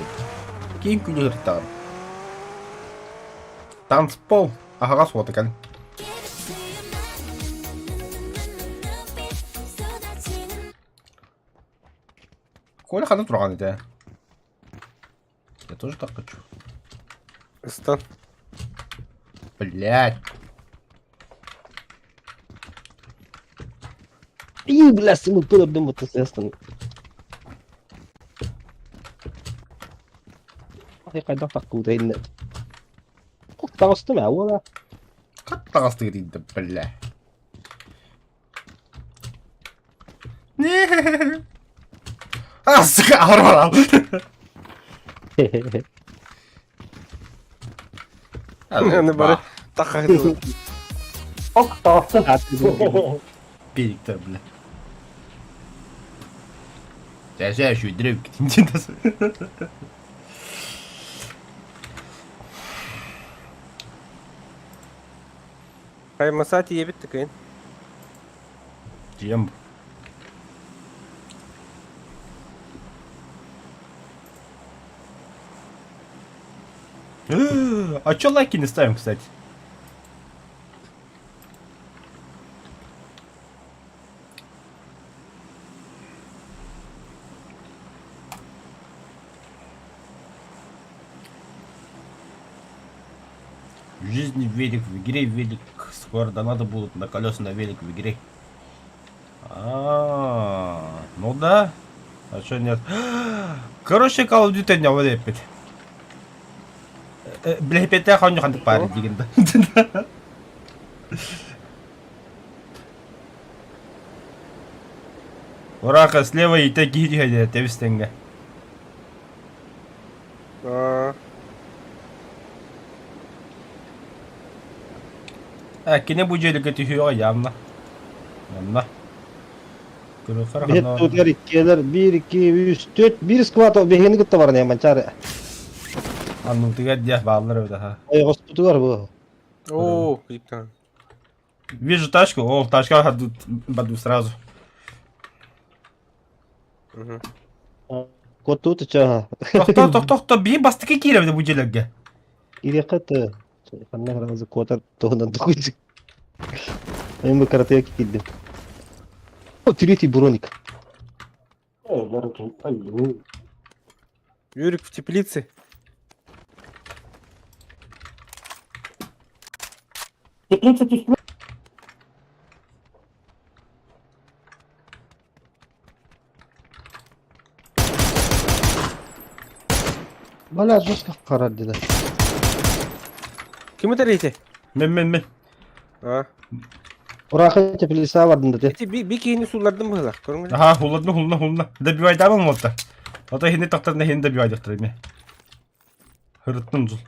Speaker 1: Ким күні ғырттағын? Танцпол. Ахаға суаты кән. Коля хана тұрған еді. Я тоже так хочу.
Speaker 3: Стан.
Speaker 1: Блять.
Speaker 2: İyi biləsin, bu problem bu təsiyasın. Ay, qaydan taqqı deyinlə. Dağıstı mı, ola?
Speaker 1: Қатта қасты кетейді, бля. Не. Сука, ауыр.
Speaker 3: Эне бары тахайды.
Speaker 5: Ок, тағыстың.
Speaker 1: Периктер, бля. Сейчас еще и древки тинтинтасы.
Speaker 3: Хай масати ебит тикейн.
Speaker 1: Чем? А чё лайки не ставим, кстати? В жизни велик, в игре велик. Скоро донаты будут на колеса на велик в игре. Ну да. А чё нет? Короче, Call of Duty не влепит. Бля, опять я хочу хантик парить, дигенда. Урака слева и такие дигенда, ты встенга. Kine bu celik tühüyor yanına. Yanına.
Speaker 2: Bir tutar ikkiler 1 2 3 4 bir squat o beheni gitti var ne mançar.
Speaker 1: Anladım ya bağlar daha.
Speaker 2: Ay hospital var bu.
Speaker 3: О, кликтан.
Speaker 1: Вижу тачку, о, тачка баду сразу.
Speaker 2: Kod tut ça.
Speaker 1: Тоқта, бейін бастықы кейлемді bu celikge.
Speaker 2: İri qatı. Kanne razı kotar tohundan dokuyduk. Ben bu karataya gittim. O Triti Броник.
Speaker 3: Юрик в теплице.
Speaker 5: Теплица тишина.
Speaker 2: Bana жестко қарады.
Speaker 3: Ким это рейте?
Speaker 1: Мен.
Speaker 3: А.
Speaker 2: Oraya teplisa vardı dedi.
Speaker 3: Эти бикини сулардын была. Көрүңүз.
Speaker 1: Aha, hulladın. Добивай дамын модда. Ата хинде тактарына хинде бий айдыктыр эми. Хырыттым жыл.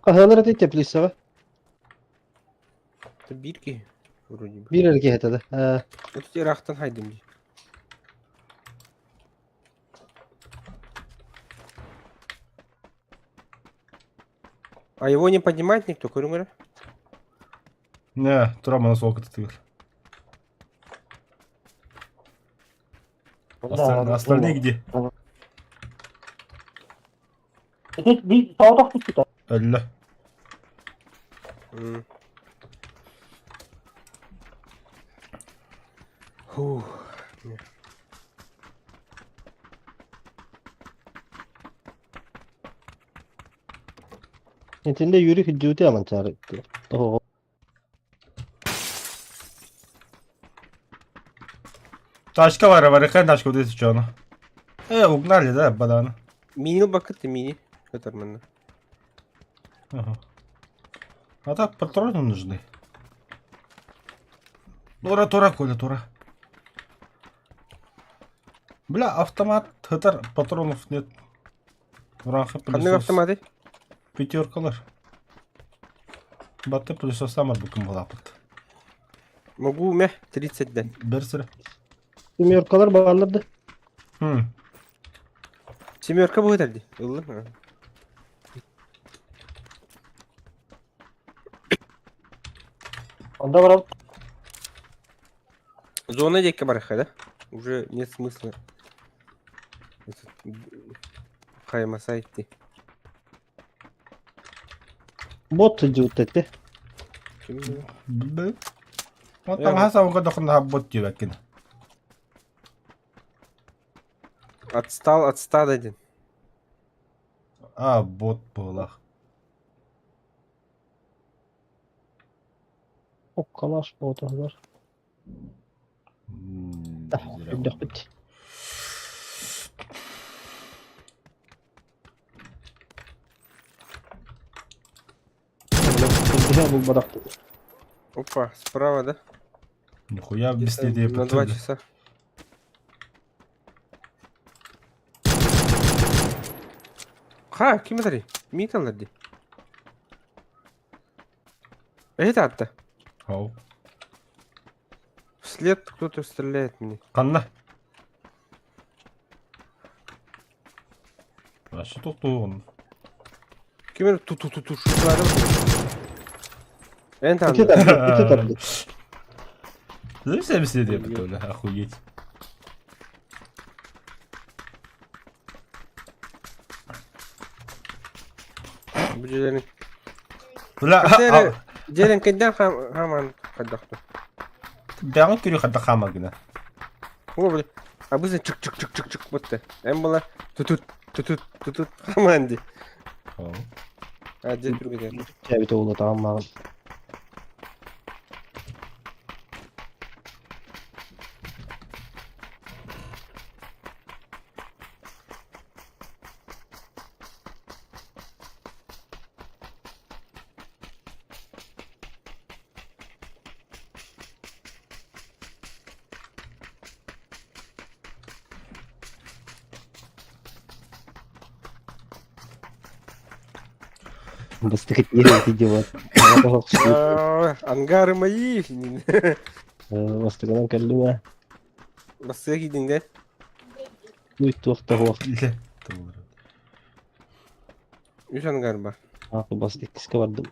Speaker 2: Kahyalara da tepliyse var.
Speaker 3: Это бирки. Вроде бы.
Speaker 2: Bir hareket ede.
Speaker 3: Вот эти рахтан хайдым. А его не поднимает никто, говорю?
Speaker 1: Не, турамана сол кытыгыр. Остальные где?
Speaker 5: Bir sağda tut bir tane.
Speaker 1: Ölü.
Speaker 3: Фух.
Speaker 2: İntinde yürü hüccuti aman çağrı. Oh.
Speaker 1: Тачка var, какая тачка вот эти что она? Угнали, да, банана.
Speaker 3: Мини бакет и мини. Это нормально.
Speaker 1: Ага. А так патроны нужны. Тура, Коля, тура. Бля, автомат, хытар, патронов нет. Ранхы
Speaker 3: Қандай
Speaker 1: пылесос.
Speaker 3: автоматы?
Speaker 1: Пятеркалар. Батты пылесостан бар бүкім болапыт.
Speaker 3: Могу мя 30'den.
Speaker 1: Берсірі.
Speaker 2: Семерkalar bağlanırdı.
Speaker 3: Семерка bu kadardı. Yıllı mı?
Speaker 5: Onda var abi.
Speaker 3: Зона дека бараха, да? Уже нет смысла. Каймаса идти.
Speaker 2: Bot hüccut etti.
Speaker 3: Kim bilir?
Speaker 1: Бі. Оттан хаса оңға доқын хаббот деп әккен.
Speaker 3: Отстал один.
Speaker 1: А, бот болақ.
Speaker 2: O kalaş botu var. Bildik bitti. Bu bıraktı.
Speaker 3: Опа, справа, да?
Speaker 1: Нихуя без
Speaker 3: Где-то
Speaker 1: следы
Speaker 3: на 2 часа. Ха, kim atari? Миталарди. Это атты.
Speaker 1: Ау.
Speaker 3: Вслед кто-то стреляет мне.
Speaker 1: Қанна? Ашы тоқты оғын.
Speaker 3: Кемер ту шушылары.
Speaker 2: Bitti
Speaker 3: Энтан.
Speaker 2: tabii.
Speaker 1: Знаешь, я без следы Толя, охуеть.
Speaker 3: Бүжелерин.
Speaker 1: Бля,
Speaker 3: Кастері жерен кайдан хаман кайдақты.
Speaker 1: бәңі көрі қадда қама гына.
Speaker 3: О, бля. А бізден чык бұтты. Әм бұла тұтут хаманди.
Speaker 1: Ау.
Speaker 3: А, жер бүргеден.
Speaker 2: Evet oğlu tamam mı? Bastık yere gidiyor.
Speaker 3: Ангары мои.
Speaker 2: Bastık'tan kendime.
Speaker 3: Басыға кидің де.
Speaker 2: Uytu vakti vakti.
Speaker 1: Ile.
Speaker 3: Үш ангар бар.
Speaker 2: Akı bastık kıska vardı.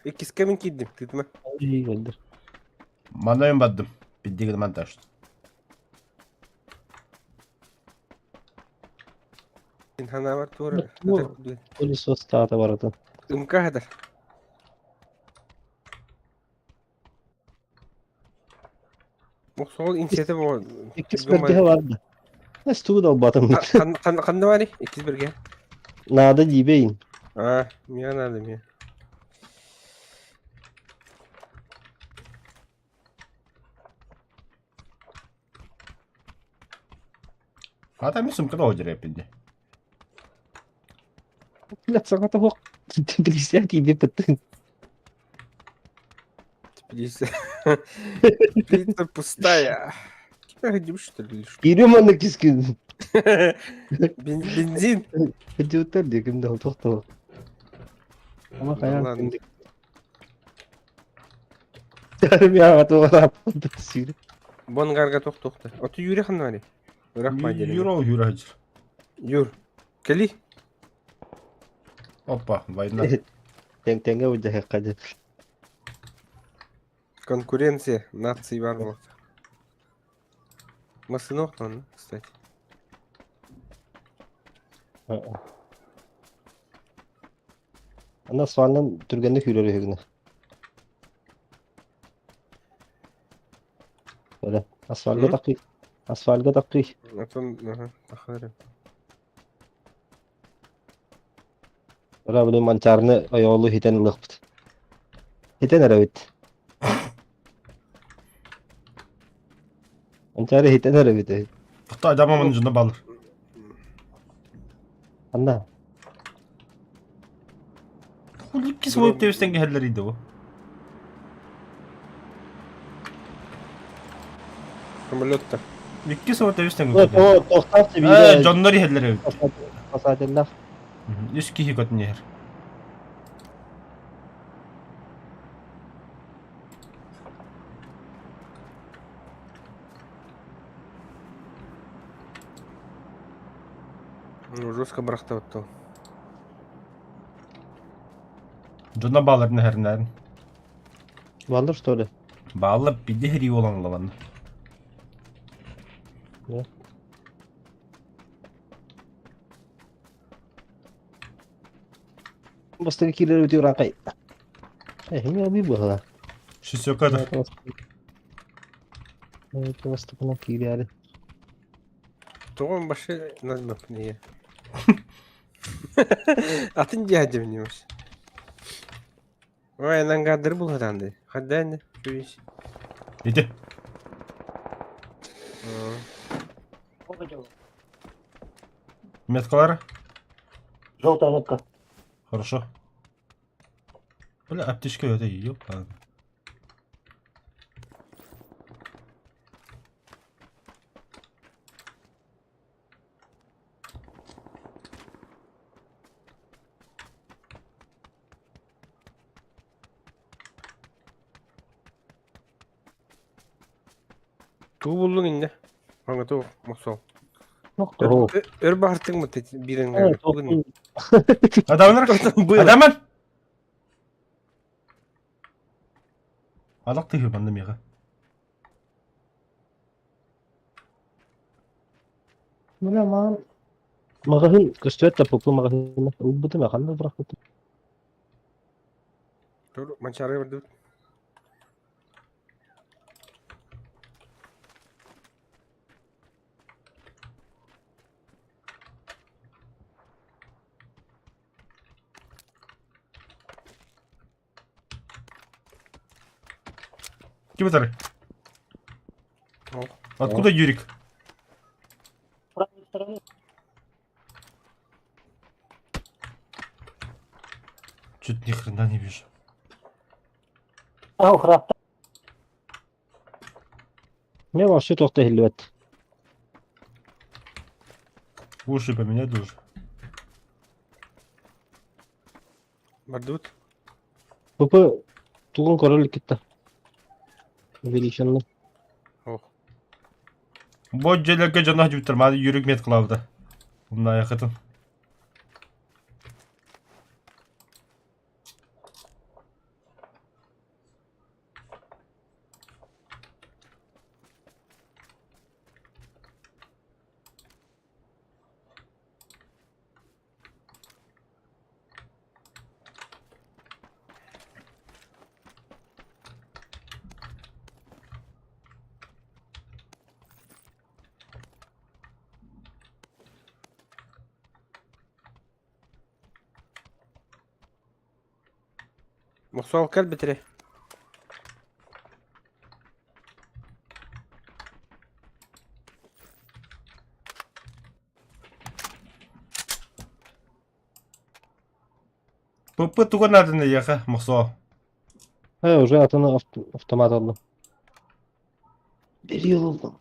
Speaker 3: Екіске мен кидім. Тытма.
Speaker 2: İyi geldi.
Speaker 1: Манайым баддым. Биддегі монтаж.
Speaker 3: Сен хана бар тура.
Speaker 2: Polis ostata vardı.
Speaker 3: Үмка хадар. Сол инициатива var.
Speaker 2: İkiz bölge vardı. Nasıl tuğu da batım.
Speaker 3: Қанды бар е? Екіз бірге.
Speaker 2: Nada gibeyin.
Speaker 3: Мен надо, мен.
Speaker 1: А там и сумка да одер епинде.
Speaker 2: Блядь, сағаты хоқ. Білісия gibi бітті.
Speaker 3: Пицца пустая. Hadi что ли?
Speaker 2: Giriyorum onu kiskin.
Speaker 3: Benzin.
Speaker 2: Hadi otur diyor kimde o toktu. Ama kayan
Speaker 3: Vallahi-
Speaker 2: şimdi. Yarım ya atı var atı sürü.
Speaker 3: Bon garga toktu. Otu yürü han var. Bırakma
Speaker 1: Yürü
Speaker 3: gelin.
Speaker 1: o yürü hacır.
Speaker 3: Yürü. Kali.
Speaker 1: Hoppa bayınlar.
Speaker 2: Tenge udah hakikaten.
Speaker 3: Конкуренция наций var mı? Masını lan, kстати.
Speaker 2: Ana soğandan türgenlik yürüyor hügüne. Böyle asfalga
Speaker 3: Hı?
Speaker 2: takı. Asfalga takı.
Speaker 3: Atan, aha, takarım.
Speaker 2: Ora bunu mancarını ayolu hiten lıqpıt. Hiten arabit. Mancarı hiten arabit.
Speaker 1: Hatta adamın ucunda balır.
Speaker 2: Anna.
Speaker 1: Bu iki soğuk devisten geliriydi bu.
Speaker 3: Самолет-то.
Speaker 1: İki soğuk devisten
Speaker 2: O
Speaker 1: geliriydi.
Speaker 2: tohtaftı bir
Speaker 1: Eee
Speaker 2: de.
Speaker 1: canları helleri.
Speaker 2: Pasadella.
Speaker 1: Üç kişi kötü yer.
Speaker 3: Ну, жестко брахтаватты.
Speaker 1: Cunda bağlar neherinden.
Speaker 2: Valdır что ли?
Speaker 1: Bağlı bir de heri olan olan.
Speaker 2: Bastı kiler ötüyor rakay. Yine bir bahla.
Speaker 1: Şu yok kadar.
Speaker 2: Evet, bastı buna kiler.
Speaker 3: Тоғын башы назмап неге. Атын жаады білмейміз. Ой, ананғадыр бұл адамды. Қадда әнді? Көрейш.
Speaker 1: Yedi. Меткалары?
Speaker 5: Желтая метка.
Speaker 1: Хорошо. Бля, аптечка это ёпта.
Speaker 3: Туу болдың енді. Аңа туу, мақсал.
Speaker 2: Yok da o.
Speaker 3: Өр бағырттың мұты бірін
Speaker 2: Evet,
Speaker 3: бүгін.
Speaker 1: Adamlar.
Speaker 3: Buyur.
Speaker 1: Adamlar. Alak da ben de mi ya?
Speaker 2: Bu ne lan? Magazin göster tapuklu magazin. Bu da makanı bıraktı.
Speaker 3: Dur, mançaraya vardı.
Speaker 1: Kim atar?
Speaker 3: Al.
Speaker 1: Откуда Юрик?
Speaker 5: С правой стороны.
Speaker 1: Чуть ни хрена не вижу.
Speaker 5: Ау, храфта.
Speaker 2: Ne var şu tokta hilvet.
Speaker 1: Уши поменять должен.
Speaker 3: Бардут.
Speaker 2: Bu tuğun korolu gitti. Величинli.
Speaker 3: Ох.
Speaker 1: Bu celerke canah gibi bitirmedi. Yürük met kılavdı. Bundan yakıtın.
Speaker 3: Мақсал кәл бітіре.
Speaker 1: Pıpı tuğun adını yaka Muxso.
Speaker 2: He уже atını автомат aldım. Bir yıl oldu.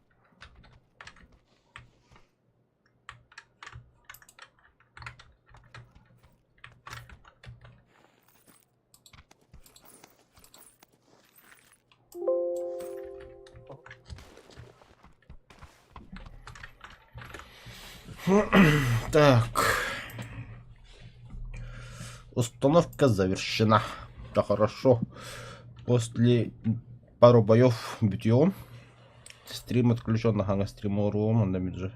Speaker 1: Так. Установка завершена. Да, хорошо. После пару боев битьем. Стрим отключен, ага, стрим уром, он damit же.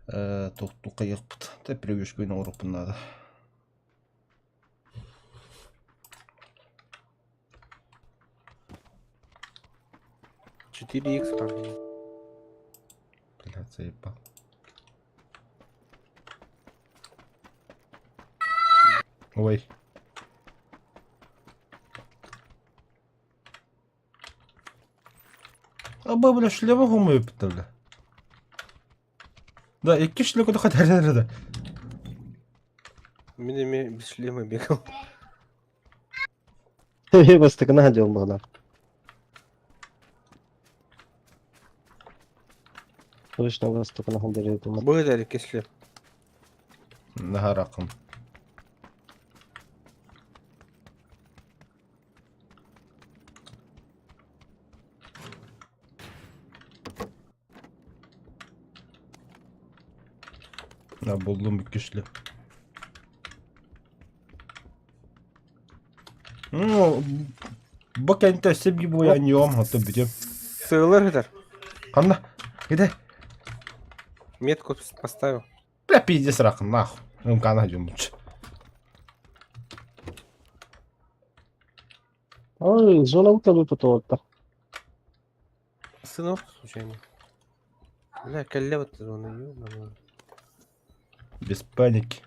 Speaker 1: Только я да привычку на урок надо.
Speaker 3: Четыре икс правильно.
Speaker 1: Блядь, заебал. Ой. Аба, бля, шлемого мою питали. Да, які шлі куди ходили?
Speaker 3: Меня без шлема бегал.
Speaker 2: Я вас так надел, мана. Точно вас так нагадали, думаю.
Speaker 3: Благодарю, если.
Speaker 1: Нага раком. Ya buldum bir güçlü. Bu kentte sebebi bu yanıyorum hatta bir
Speaker 3: Сылыр гитар.
Speaker 1: Kanla gide.
Speaker 3: Метку поставил.
Speaker 1: Бля пиздец раком нахуй. Кана идем лучше.
Speaker 2: Ой, зона утону потолка.
Speaker 3: Сынок, случайно. Бля, коллега вот он ёбаный.
Speaker 1: Без паники.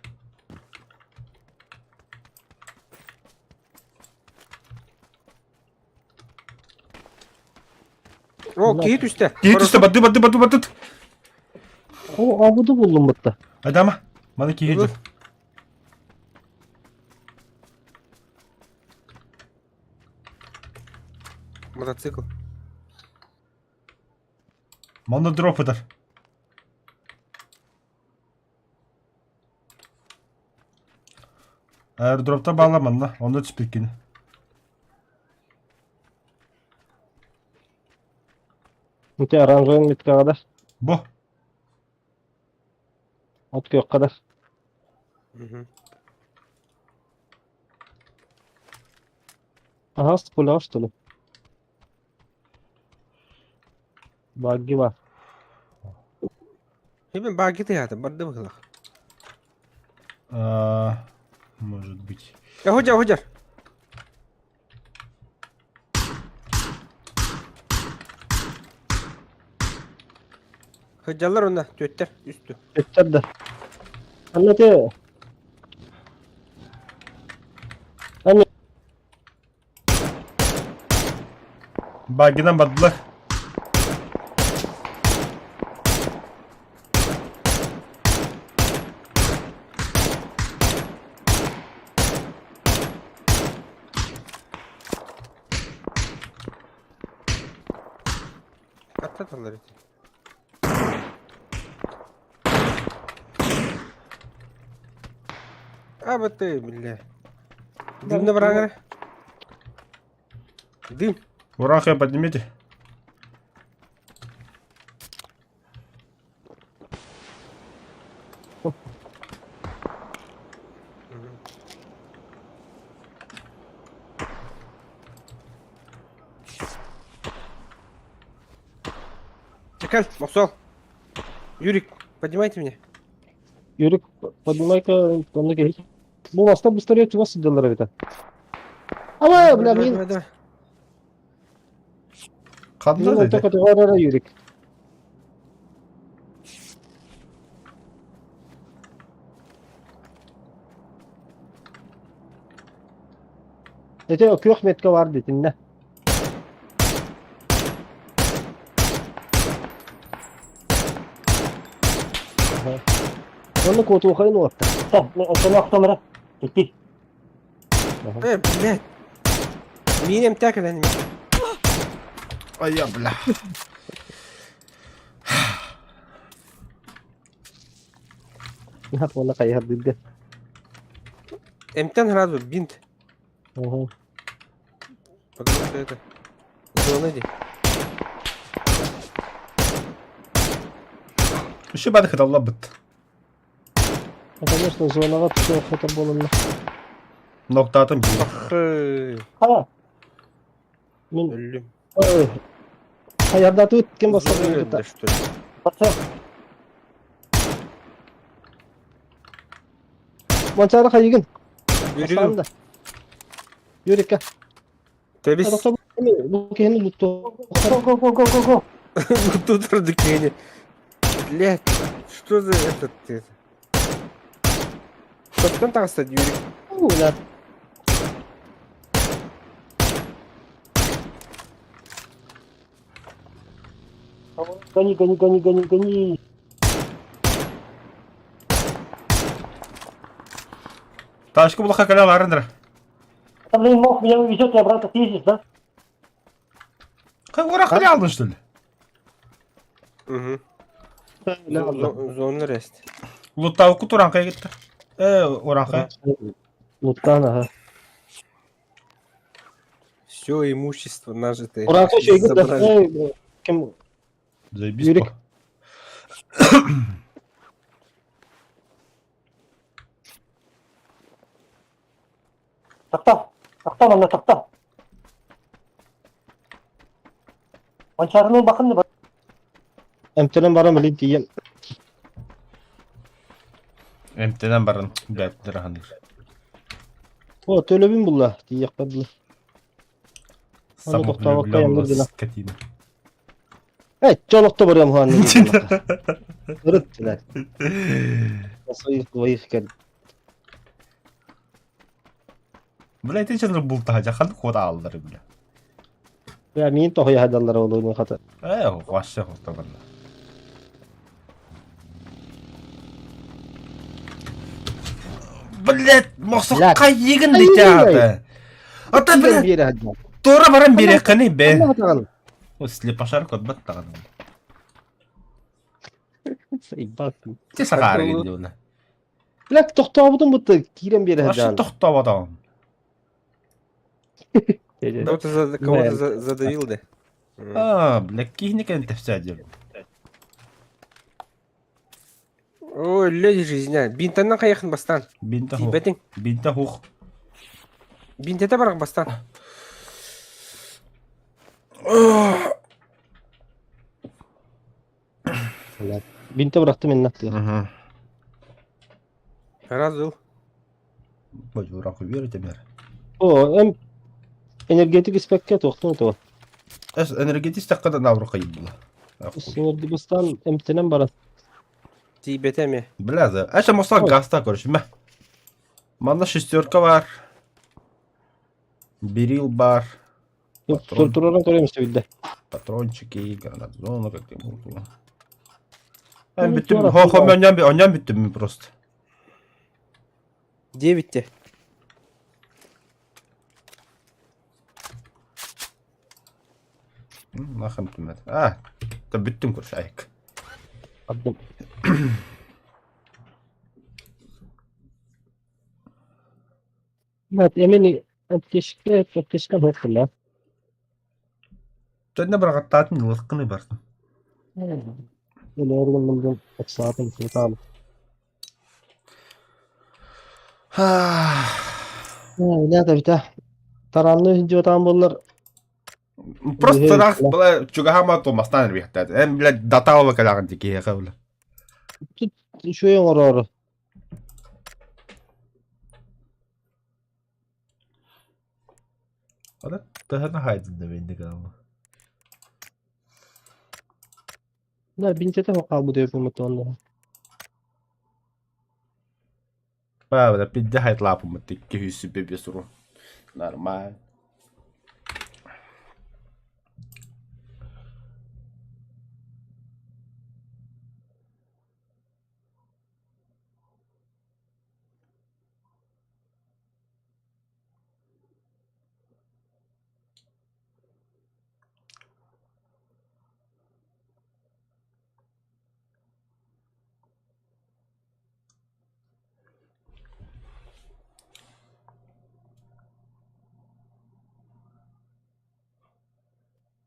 Speaker 3: О, кит üstte.
Speaker 1: Git işte batı.
Speaker 2: O abudu buldum burada.
Speaker 1: Hadi ama. Bana ki geliyor.
Speaker 3: Мотоцикл.
Speaker 1: Bana drop eder. Airdrop'ta bağlaman da. Onda çıpikini.
Speaker 2: Mute aranjörün bitki kadar.
Speaker 1: Bu.
Speaker 2: Ot yok kadar.
Speaker 3: Угу.
Speaker 2: Aha spula açtı. Baggi var.
Speaker 3: Ben баги я-то, барды выгла.
Speaker 1: Может быть.
Speaker 3: Гудяр. Hıcalar onda, götter üstü.
Speaker 2: Yeter de. Anlatıyor.
Speaker 1: Bagiden battılar.
Speaker 3: Atladılar eti. Abi ты, бля. Дым на врага. Дым.
Speaker 1: Ураха поднимите.
Speaker 3: Чекай, Моксол. Юрик, поднимайте меня.
Speaker 2: Yürü поднимай-ка onu geç. Bu hasta bu story çuva sıcalar bir de. Ama bля min.
Speaker 3: Давай.
Speaker 1: Kadınlar
Speaker 2: Min
Speaker 1: dedi.
Speaker 2: orta kategorlara yürük. Ete o kök metka var dedin ne? Onu kotu kayın orta.
Speaker 5: Sen aktamara. Gitti.
Speaker 3: Блядь. Минем так или нет?
Speaker 1: Ay ya bla.
Speaker 2: Ne ona kayar dedi.
Speaker 3: Эмтен сразу бинт.
Speaker 2: Hı.
Speaker 3: Потому что это... Зона иди.
Speaker 1: Еще بعد كده الله بت.
Speaker 2: Конечно, зонаға түсу хата болымны.
Speaker 1: Noktatım bir.
Speaker 3: Ахы.
Speaker 5: Ha.
Speaker 2: Мен
Speaker 3: Өлім.
Speaker 2: қаярда өткен
Speaker 3: Зор
Speaker 2: бастап
Speaker 3: өлімді, что ли?
Speaker 5: Batı.
Speaker 2: Манчары қайығын.
Speaker 3: Yürü.
Speaker 2: Асанда. Юрикка.
Speaker 3: Тебіс.
Speaker 2: Бұл кені лұтты.
Speaker 5: Go, go, go, go, go, go.
Speaker 3: Тут родикени. Блядь, что за этот ты? Kaçtan taksit ediyor?
Speaker 2: Ulan.
Speaker 5: Гони, гони, гони, гони, гони.
Speaker 1: Taşkı bulaka kadar var Andra.
Speaker 5: Там, блин, мох меня увезет и обратно съездишь, да?
Speaker 1: Kay orak ne aldın işte?
Speaker 3: Hı hı.
Speaker 2: Ne aldı?
Speaker 3: Zonlu rest.
Speaker 1: Lutta oku Turanka'ya gitti. Oranka'ya.
Speaker 2: Луттан, ага.
Speaker 3: Все имущество нажитое.
Speaker 2: Оранка şey gitti.
Speaker 3: Забрали.
Speaker 2: Kim?
Speaker 1: Zaybis
Speaker 2: Yürek.
Speaker 1: bu.
Speaker 5: Такта. Такта, мына такта. Манчарының бақын не бар?
Speaker 2: Emtelen bara mı diyeyim.
Speaker 1: Emteden barın. Gayetleri hanır.
Speaker 2: O tölebin bulla diyeyim kadlı.
Speaker 1: Samuk
Speaker 2: doktor bakayım,
Speaker 1: bilen
Speaker 2: dur
Speaker 1: las katine.
Speaker 2: Evet, çolukta buraya muhanne. Rıttılar. Nasıl yıkılayık geldi.
Speaker 1: Bile ete çalır bulta haca kanı koda aldılar bile.
Speaker 2: Ya min tohya hadallara olduğunu kata.
Speaker 1: Vaşşa hoşta bana. Блять, мосок
Speaker 2: Блядь.
Speaker 1: кайыгын
Speaker 2: Кайыгын
Speaker 1: дитяты. Ата
Speaker 2: Bir
Speaker 1: блять,
Speaker 2: yere hadi.
Speaker 1: тора баран бере каны бе.
Speaker 2: Allah takalım.
Speaker 1: Осле пошар код бат таган.
Speaker 2: Bak.
Speaker 1: Те сагар гилди уна.
Speaker 2: Lak tohtabudun mutlu. Kiren bir yere hadi.
Speaker 1: Ашы токтоп атам.
Speaker 3: Кого-то задавил, да?
Speaker 1: Блять, кийник эн тефсадил.
Speaker 3: Ой, леди жизня. Бинтаннан каяқын бастан.
Speaker 1: Бинта хух.
Speaker 3: Бетің.
Speaker 1: Бинта хух.
Speaker 3: Бинтете барақ бастан.
Speaker 2: Binte bıraktım ennakti.
Speaker 3: Раз был.
Speaker 1: Бачу раху верите мер.
Speaker 2: O hem energetik ispekke tohtun to.
Speaker 1: Эс энергетист таккада навру кайып була.
Speaker 2: Sinirdi bustan emtenen bara.
Speaker 3: Тибете ми.
Speaker 1: Бля, Аша мосак
Speaker 2: Ой.
Speaker 1: гаста, короче. Манда шестерка бар. Берил бар.
Speaker 2: Yok
Speaker 1: Patron.
Speaker 2: turturan koyayım işte bir de.
Speaker 1: Патрончики, гранатзона, как ты мог.
Speaker 2: Ну,
Speaker 1: Ben bittim.
Speaker 2: sonra
Speaker 1: Ho onyan bittim mi просто.
Speaker 3: 9'те.
Speaker 1: Нахам тümmet. Ah. Da bittim kurş ayık.
Speaker 2: Adım. Evet emini keşke bakırlar.
Speaker 1: Sen ne bırak tatmin yıllıkını barsın.
Speaker 2: Böyle her gün bundan saatini tutalım. Ne de bir de taranlı hinci otan bunlar.
Speaker 1: Просто так была чугахама то мастан ребята. Эм блядь датава калаган тики я кавла.
Speaker 2: Şu yan orarı.
Speaker 1: Hadi daha haydın da bende kalma.
Speaker 2: Ne bince de bakal bu diyor bu mutonda.
Speaker 1: Ba bir de hayt lapı mı tiki hüsü bebe suru. Normal.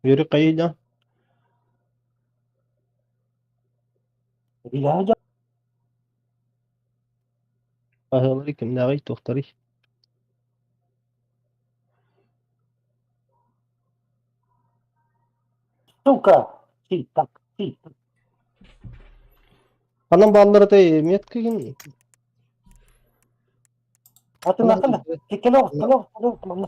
Speaker 2: Yürü kayıyla.
Speaker 5: İlahi
Speaker 2: Ahıları kim ne tohtarı.
Speaker 5: сука. Си, так, си.
Speaker 2: Anam balları da yemiyet kıyın.
Speaker 5: А ты нахана? Кекелов, мамна.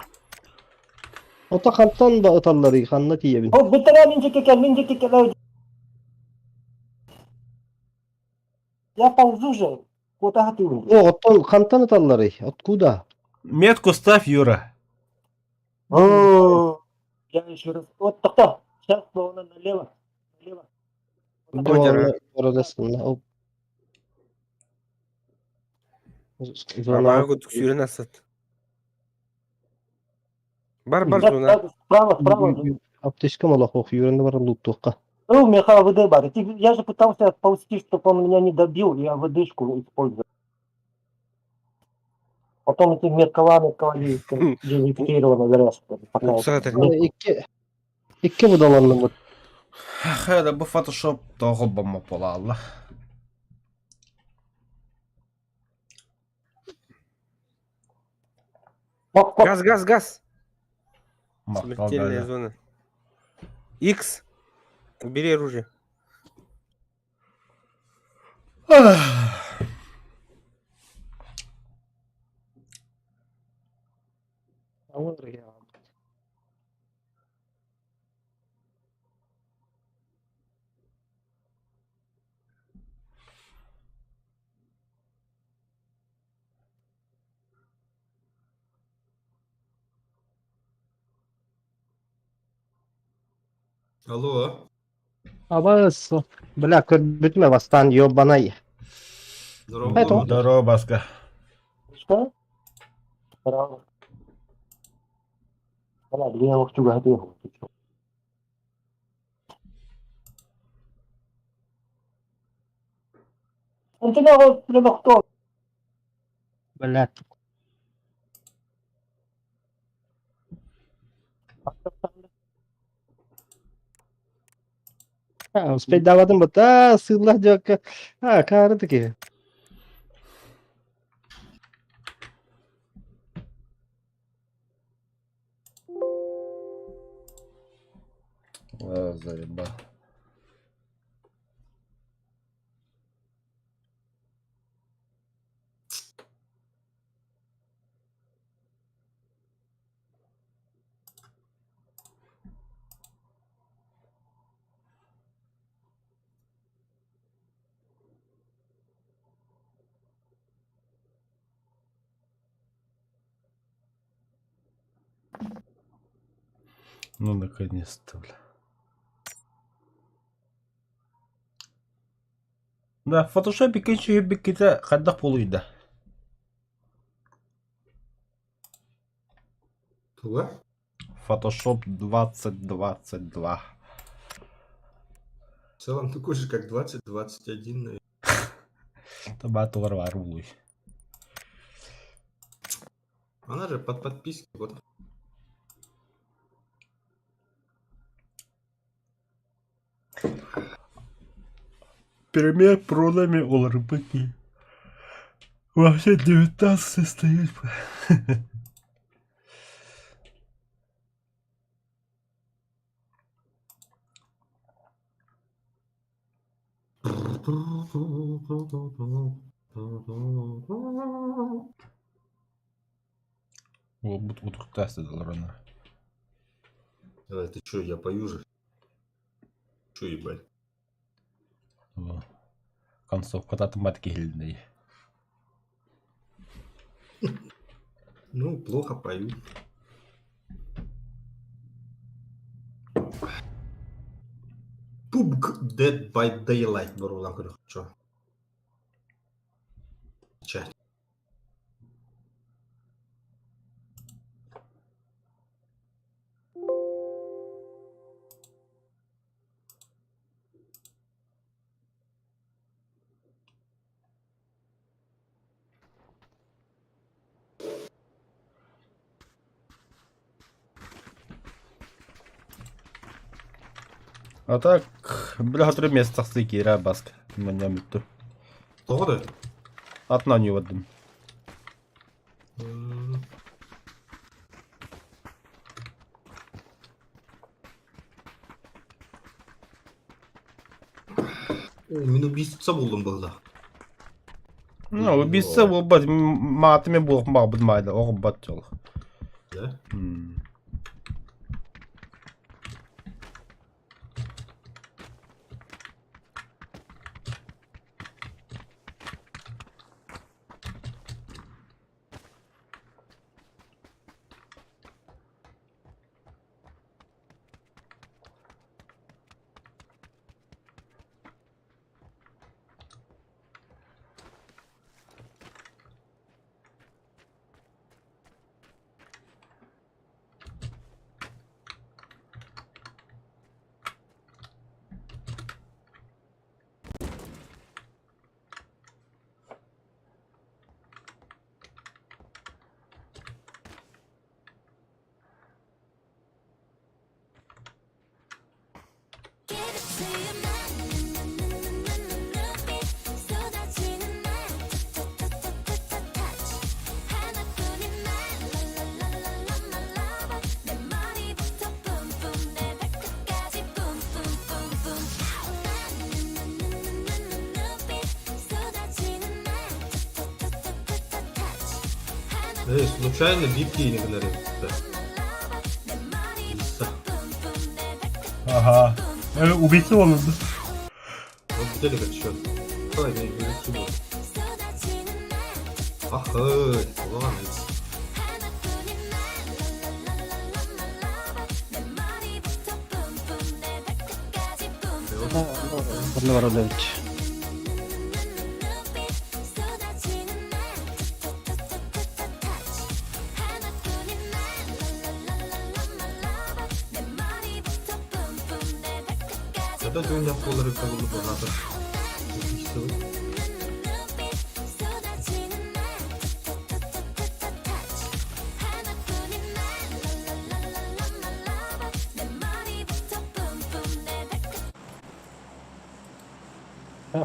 Speaker 2: O da kantan da atalları kanna diyebin.
Speaker 5: Вот битера минче кекелов. Я ползу же. Куда ты?
Speaker 2: O otan kantan atalları. Откуда?
Speaker 1: Метку ставь, Юра.
Speaker 5: О, я еще раз. Вот так-то. Сейчас словно налево. Налево.
Speaker 3: Бодя,
Speaker 2: Orasında. O.
Speaker 3: Бабаға көтік сүйрен асат. Бар
Speaker 5: Нет,
Speaker 3: зона.
Speaker 5: справа.
Speaker 2: Аптечка малах ох, юренде бар луттуққа.
Speaker 5: Ну, у меня ВД бар. Я же пытался отползти, чтобы он меня не добил, я ВДшку использую. Потом эти меткаланы дезинфицированы заряжены. Пока
Speaker 3: Отuz saat
Speaker 2: İki budalandım bu.
Speaker 1: Hadi bu Photoshop doğru bomba pola Allah.
Speaker 3: Газ.
Speaker 1: Махтал
Speaker 3: Смертельная
Speaker 1: да.
Speaker 3: зона. X. Бери оружие.
Speaker 2: Ağır ya.
Speaker 8: Алло.
Speaker 2: Абас. Бля, bitme bastan yobanay.
Speaker 8: Здорово.
Speaker 2: Это он.
Speaker 1: Здорово, Баска.
Speaker 5: Что? Справа. Бля, где я его хочу готовить? انت له المختار.
Speaker 2: Bля. Ha, uspej davadım bu da sığlah yok. Ha, karıdı ki.
Speaker 1: Заебал. Ну, наконец-то, бля. Да, в фотошопе кенче беккете каддак болуйда.
Speaker 8: Туга?
Speaker 1: Photoshop 2022.
Speaker 8: В целом такой же, как 2021, наверное.
Speaker 1: Табату варварулуй.
Speaker 8: Она же под подпиской. Вот.
Speaker 1: Пример продами ОЛРПК. Вообще 19 стоит. Вот тесты рано.
Speaker 8: Давай, ты чё, я пою же. Чё ебать?
Speaker 1: Концовка татаматки гильдии.
Speaker 8: Ну, плохо пою. PUBG Dead by Daylight, бұрылан күні. Чё? Чать.
Speaker 1: А так, бля, который место стыки, баска. Меня митту.
Speaker 8: Тоғыды?
Speaker 1: Атынан ювадым.
Speaker 8: Мен убийца болдым бұлда.
Speaker 1: Ну, убийца был бат, матами был маг бдмайда, ох бат чол.
Speaker 8: Да? Случайно битки не говорят.
Speaker 1: Ага. Убийца он.
Speaker 8: Вот где как счет? Давай, не сюда. Ах, ладно.
Speaker 2: Ворлович.
Speaker 8: Это ты у меня полары кого-то богато.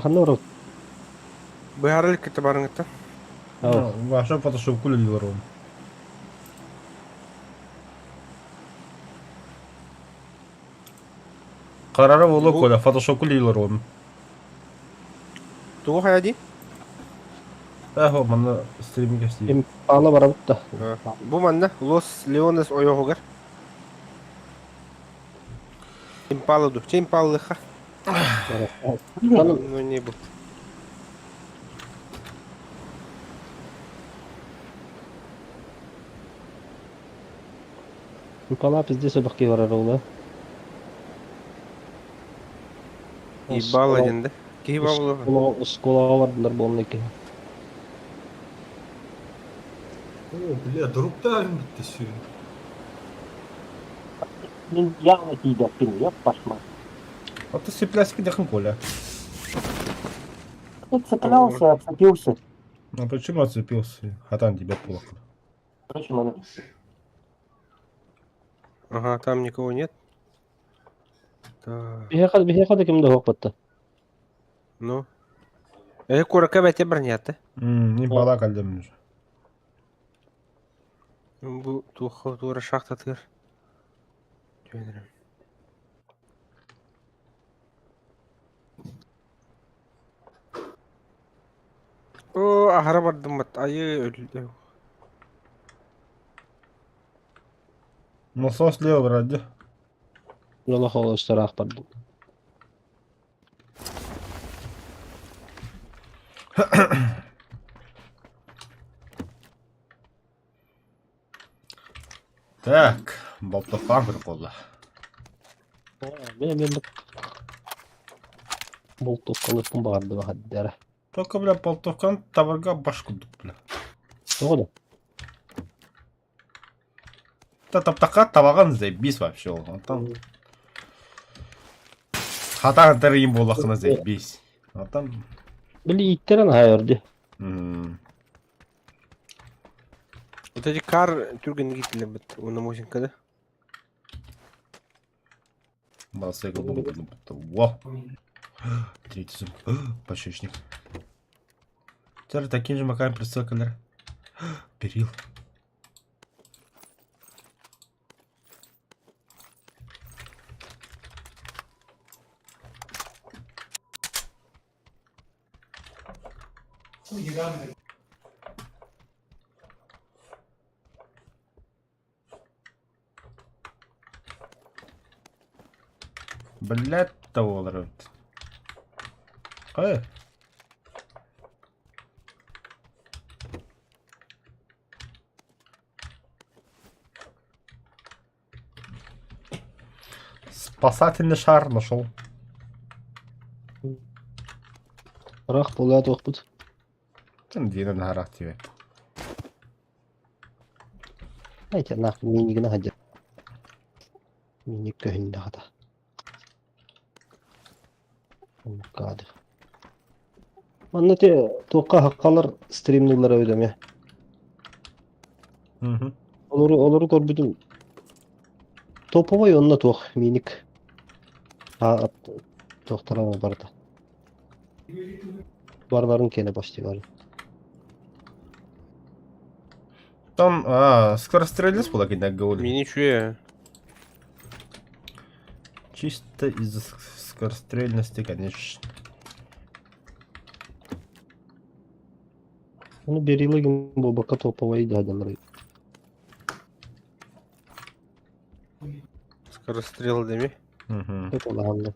Speaker 2: Ханнуров.
Speaker 3: Быһарыл кете барыңыта.
Speaker 1: Ваша фотошоп кулилером. Карары болу коля, фотошоп кулилером.
Speaker 3: Тугу хаяди?
Speaker 1: Эхо, мана стримге стив.
Speaker 2: Импала барабытта.
Speaker 3: Бу манна Лос Леонес ойогугар. Импала ду. Че импала ха? Ну не бу.
Speaker 2: Импала пиздец бахки барарулы.
Speaker 3: Ибала денде. Ки бабулы.
Speaker 2: Скола бардылар болнеки.
Speaker 8: О, бля, дұрыпты әлім бітті сүйін.
Speaker 5: Мен явно тебя пин, пошла.
Speaker 1: А ты сипляски дехн коля.
Speaker 5: Ты цеплялся, обцепился.
Speaker 1: А почему отцепился? Хатан тебя плохо.
Speaker 5: Почему она?
Speaker 3: Ага, там никого нет. Так,
Speaker 2: Бихе кимде хокпатта.
Speaker 3: ну. Курака бәте бір нетті.
Speaker 1: Не бала калдым уже.
Speaker 3: Бу тура шахта тыр. Жөнерем. О, ахара бардым бат. Айы өлді.
Speaker 1: Насос слева вроде.
Speaker 2: Yola xo'lashtaroq bardым.
Speaker 1: Так, болтофан приколда.
Speaker 2: Мен болтук кылыпым барды хаддара.
Speaker 1: Только, бля, болтофан табарга башку дуп, бля.
Speaker 2: Тоғыда.
Speaker 1: Таптака табаган заебись вообще. Он там... Хатан тырым болақына заебись. А там...
Speaker 2: Били иттерен хайырды.
Speaker 3: Вот эти кар түрген гитилер бит. Оны мосинкада.
Speaker 1: Бассейка был. Во! Третий зум. Почечник. Теперь таким же макаем прицелкалер. Перил. Блять, того ловит. Спасательный шар нашел.
Speaker 2: Рах полят оқпыт.
Speaker 1: Там две на горах тебе.
Speaker 2: Айтя нах минигіне хадя. Миниг көхінде хада. Кады. Манна те тоққа хаққалар стримнулар өйдем я. Олары көрбүдім. Топовой онна тоқ миниг. Тоқтарама барды. Барларын кені баштығары.
Speaker 1: Там, скорострельность была, когда говорили.
Speaker 3: Мне ничего.
Speaker 1: Чисто из-за скорострельности, конечно.
Speaker 2: Ну, берилыгин бобака топовой дядям.
Speaker 3: Скорострел деме.
Speaker 2: Это ладно.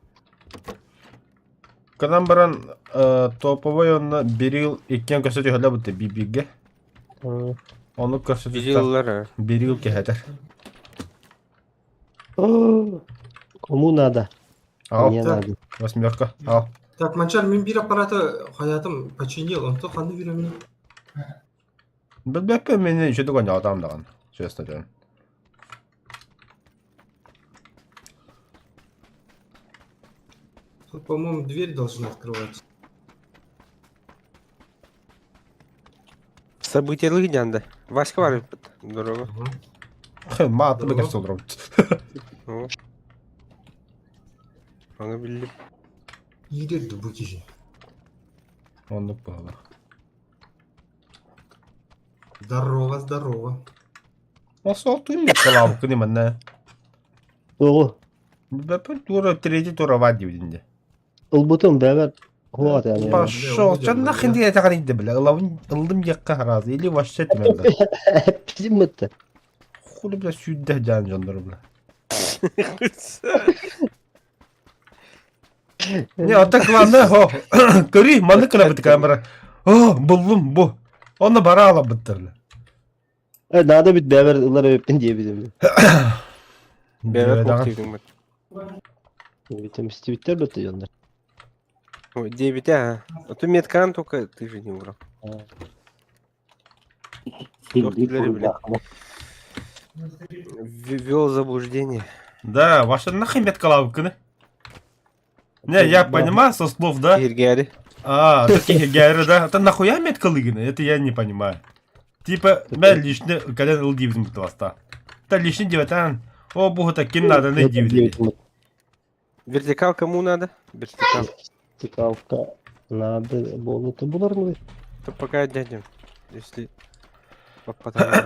Speaker 1: Когда баран топовой он берил и кем косоти хода будто бибиге. Он косоти
Speaker 3: Виделлар.
Speaker 1: берил кехетер.
Speaker 2: Кому надо?
Speaker 1: Ал,
Speaker 2: Мне надо.
Speaker 1: восьмерка. Ал.
Speaker 8: Так, Манчар, мен бир аппараты хаятым починил, он то ханы беремін.
Speaker 1: Білбеппе мені еще доgon адам даған. Честно ден.
Speaker 8: Тут, по-моему, дверь должна открываться.
Speaker 3: События легенда. Васька варит. Здорово.
Speaker 8: Ага.
Speaker 1: Маты бігер солдырым.
Speaker 3: О. Аны биліп.
Speaker 8: Иредді бұл кеше.
Speaker 1: Он пала.
Speaker 8: Здорово, здорово.
Speaker 1: Осол туймет калабы кыны манна.
Speaker 2: Оғы.
Speaker 1: Білбеппе тура третий тура вадди видінде.
Speaker 2: Ұлбытым бәбәр. Хуат яны.
Speaker 1: Пошел, что нахрен ты это говорить, бля? Ылдым якка разы или вообще тмелда.
Speaker 2: Bizim bitti.
Speaker 1: Хули бля сюдде жан жандар бля. Не, ата кланды, хо. Көрі, маны кіна біті камера. О, бұлдым, бұ. Оны бара ала бітті бля.
Speaker 2: Надо бит бәбәр ылар өптен дие bizim.
Speaker 3: Бәрі тоқтайдың бәт.
Speaker 2: Битім стивиттер бітті жандар.
Speaker 3: Ой, 9, а? А то меткан только ты же не убрал. Ввел заблуждение.
Speaker 1: Да, ваша нахрен меткалабы кіні. Не, я понимаю со слов, да?
Speaker 3: Гергари.
Speaker 1: А, такие геры, да? Это нахуя меткалы кіні? Это я не понимаю. Типа, мен лишний, когда лдивизм класста. Это лишний девятан. О, богу, таким надо на дивизм.
Speaker 3: Вертикал кому надо? Вертикал.
Speaker 2: Тикалка надо болуты булар мы?
Speaker 3: То пока дядя. Если попадает.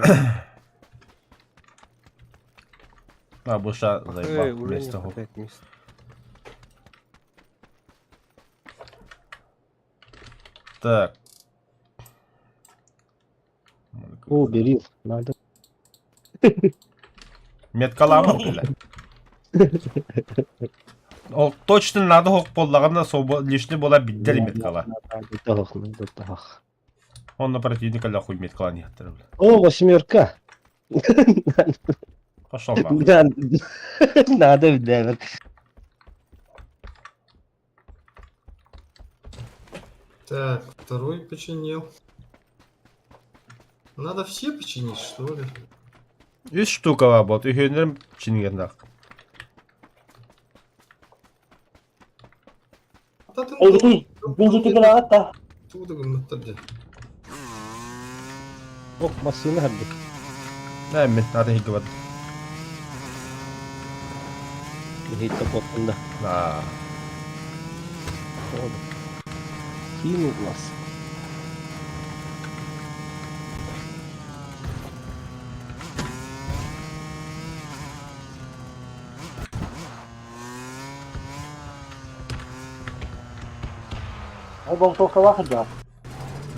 Speaker 1: А, буша заебал
Speaker 3: Уже не
Speaker 1: вместо того.
Speaker 3: хватает места.
Speaker 1: Так.
Speaker 2: О, берил. Надо.
Speaker 1: Меткалабы бля. Ол точно надо хоқ болдағанда лишний бола биддер меткала.
Speaker 2: Тахах, надо тахах.
Speaker 1: Он на противника ля хуй меткала не хаттыр бля.
Speaker 2: О, восьмерка.
Speaker 1: Пошел нахуй.
Speaker 2: Надо бәбәр.
Speaker 8: Так, второй починил. Надо все починить, что ли?
Speaker 1: 3 штука var bot. Үйгенерім чингенdak.
Speaker 5: Бензики граната.
Speaker 8: Туда гümnattardı.
Speaker 2: Ок, машина хадды.
Speaker 1: Ne mi? Hadi higge var.
Speaker 2: Hiç kapatında.
Speaker 1: А,
Speaker 2: Oldu. Кинулась.
Speaker 5: Ay bolтовка лаха.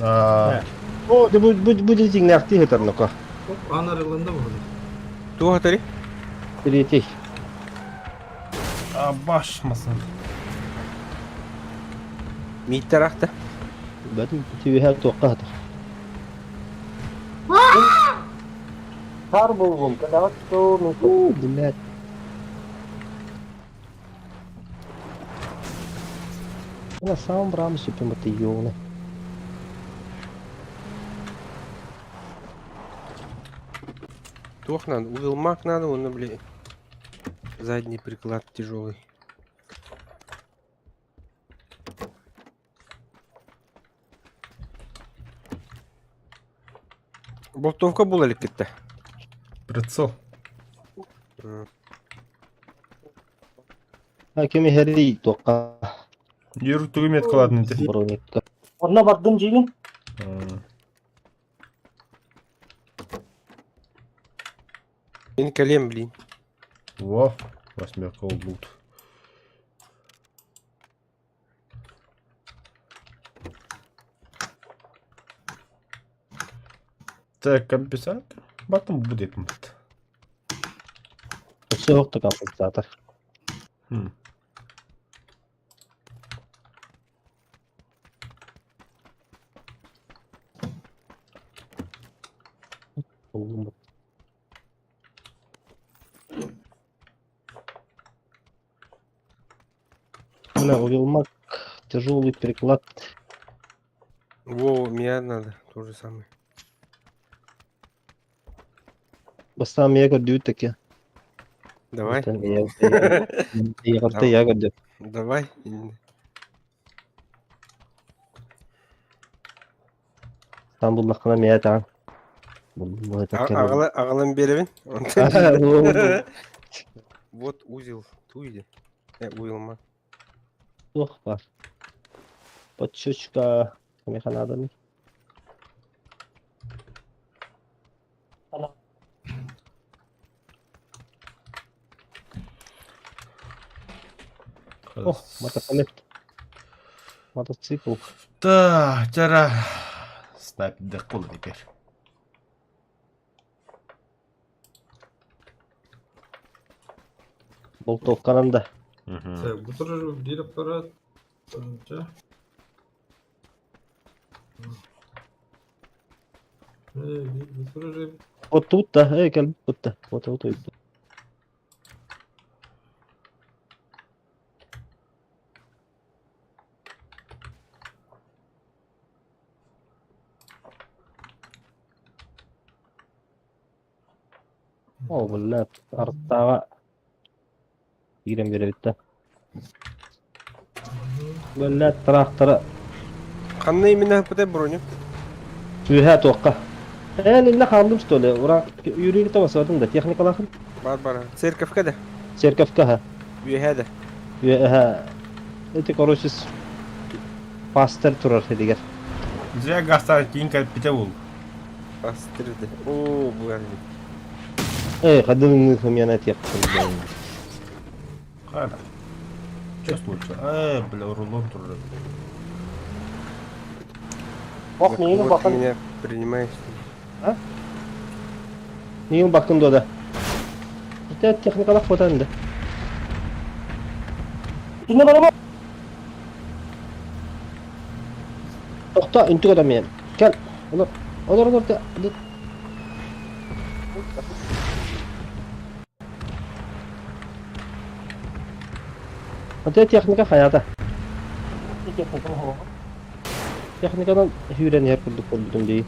Speaker 1: а,
Speaker 2: О, да будет зигнахти хетернока.
Speaker 8: Hop anarılığında vurdu.
Speaker 3: Туға тәрі?
Speaker 2: Третий.
Speaker 1: Başmasın.
Speaker 3: Миттер ақты.
Speaker 2: Бәдім түйеһә тоққатыр.
Speaker 5: Кар булган, когда что ну
Speaker 2: О, блядь. Я сам брам супим батальоны.
Speaker 3: Тух надо, уилмак надо, он, блин. Задний приклад тяжелый. Болтовка була ли кетті?
Speaker 1: Прицел.
Speaker 2: Hakemi heri toqqa.
Speaker 1: Yürü tüymet kıladın dedi.
Speaker 2: Броникка.
Speaker 5: Одна бардым жеген.
Speaker 3: Мен кәлем, блин.
Speaker 1: Во, восьмерка лут. Так, компенсатор. Потом будет.
Speaker 2: Все оқты компенсатор.
Speaker 1: Хм.
Speaker 2: Бля, увелмак, тяжелый приклад.
Speaker 3: Во, меня надо, то же самое.
Speaker 2: Басам я гордю таки.
Speaker 3: Давай,
Speaker 2: Я гордю, я гордю.
Speaker 3: давай.
Speaker 2: Стамбул лақына мен айтам.
Speaker 3: Ағылым беребін. Вот узел, туйди. Уилмак.
Speaker 2: Ох, бар. Подчечка. Механадами. О, мотоцикл. Мотоцикл.
Speaker 1: Да, жара. Снайперді қол егер.
Speaker 2: Болтовкадан да.
Speaker 8: Так, bu tür bir aparat. Önce. Bu tür
Speaker 2: Вот тут да, келіп бұтты. Вот ойды. О, блядь, арттаға ирем беребітті. Блядь, тракторы
Speaker 3: Қанна именно пытай броню?
Speaker 2: түйе тоққа. Әлі қалдым, что ли? Ура, юрийді табасы бардың да, техникалақын.
Speaker 3: Бар. Церковка да.
Speaker 2: Церковка, ха.
Speaker 3: Үйе да.
Speaker 2: Это, короче, пастер тұрар, дегер.
Speaker 1: Зря гастар кейін кәліп біте ол.
Speaker 3: Бастырды. О, бұғар.
Speaker 2: Қадымның хумянат яқтым.
Speaker 1: Қайда. Че случилось? Бля, рулон тұрды.
Speaker 5: Ох, нені
Speaker 3: Вот
Speaker 5: бакын.
Speaker 3: меня принимаешь.
Speaker 2: Нең бақтың дода? Это техникалақ фотоында.
Speaker 5: Кіне барама?
Speaker 2: Тоқта, үнтік адам мен. Кәл, олар да. Это техника хаята. Техникадан хүйрен ер күрдік болдым дей.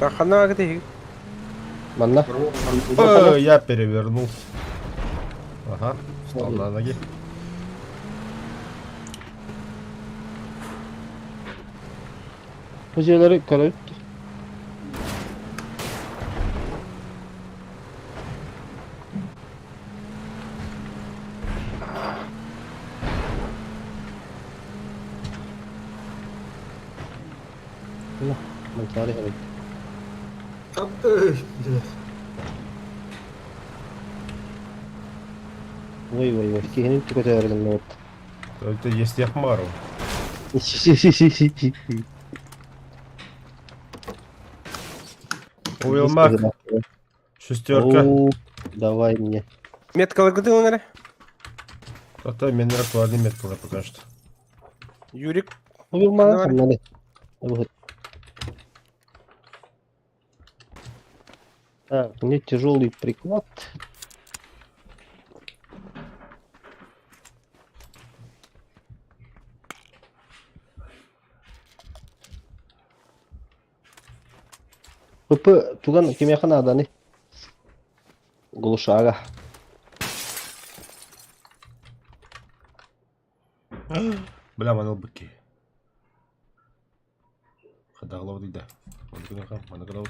Speaker 3: Так, хана где?
Speaker 2: Манна.
Speaker 1: Я перевернулся. Ага, встал на ноги.
Speaker 2: Müzeleri körüp Tarih evet.
Speaker 8: Отдай, блядь.
Speaker 2: Ой. Кихинин көтөрдүм вот.
Speaker 1: Это есть Яхмаров. Уилмак, шестерка.
Speaker 2: Оу, давай мне.
Speaker 3: Меткалы кыды оңары?
Speaker 1: Это мен рекордный меткалар пока что.
Speaker 3: Юрик.
Speaker 2: Уйма,
Speaker 3: Давай.
Speaker 2: хамнали. Вот. Так, мне тяжелый приклад. Пыпы, туган кемехан аданы. Глушага.
Speaker 1: Бля, маныл быки. Хадаглау дейді. Маныкынау.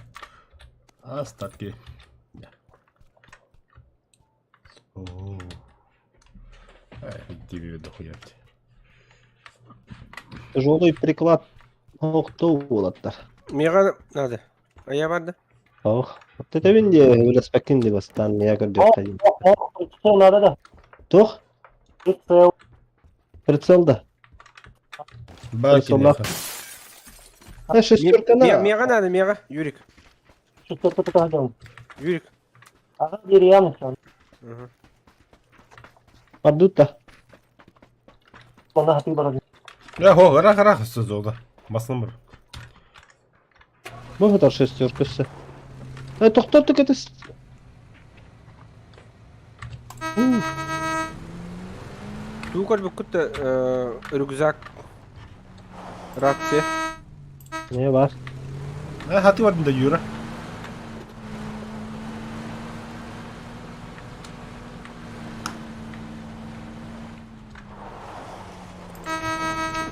Speaker 1: Остатки. Да. Ооо. Тебе дохуять.
Speaker 2: Тяжелый приклад. Ох, то болаттар.
Speaker 3: Мега надо. А я барды.
Speaker 2: Ох, вот это винде өлеспекин деп астан я көрдөк тайын.
Speaker 5: Прицел надо, да?
Speaker 2: Тох,
Speaker 5: Прицел.
Speaker 2: прицелда.
Speaker 1: Баки
Speaker 2: Прицелда. Шестерка на.
Speaker 3: Мега надо, мега. Юрик.
Speaker 5: Что ты так делал?
Speaker 3: Юрик.
Speaker 5: Ага, деревянный все.
Speaker 3: Ага.
Speaker 2: Абдутта.
Speaker 5: Он на хаты бороды.
Speaker 1: Я го, гара сөз олды. Басылым бір.
Speaker 2: Ну, это шестеркасы. Тоқтаттык это.
Speaker 3: Тукар бүккітті рюкзак. Ратте.
Speaker 2: Не бар.
Speaker 1: Хаты бардында юра.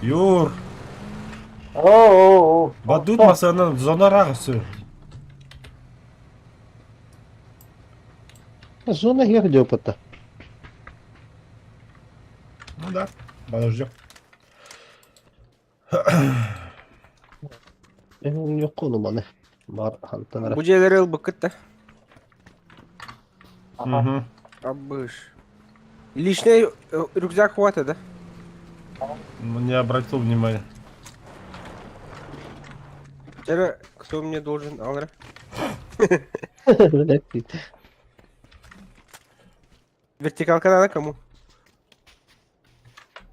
Speaker 1: Юр.
Speaker 5: О.
Speaker 1: Бадут масанын зонарағы сөр.
Speaker 2: Зона где опыта.
Speaker 1: Ну да, подождем.
Speaker 2: Yok konu bana. Бар хантанара.
Speaker 3: Бұл жерлері бүккітті.
Speaker 1: Угу.
Speaker 3: Абыш. Лишний рюкзак хватит, да?
Speaker 1: Не обратил внимания.
Speaker 3: Теперь кто мне должен, Алра? Вертикалка надо кому?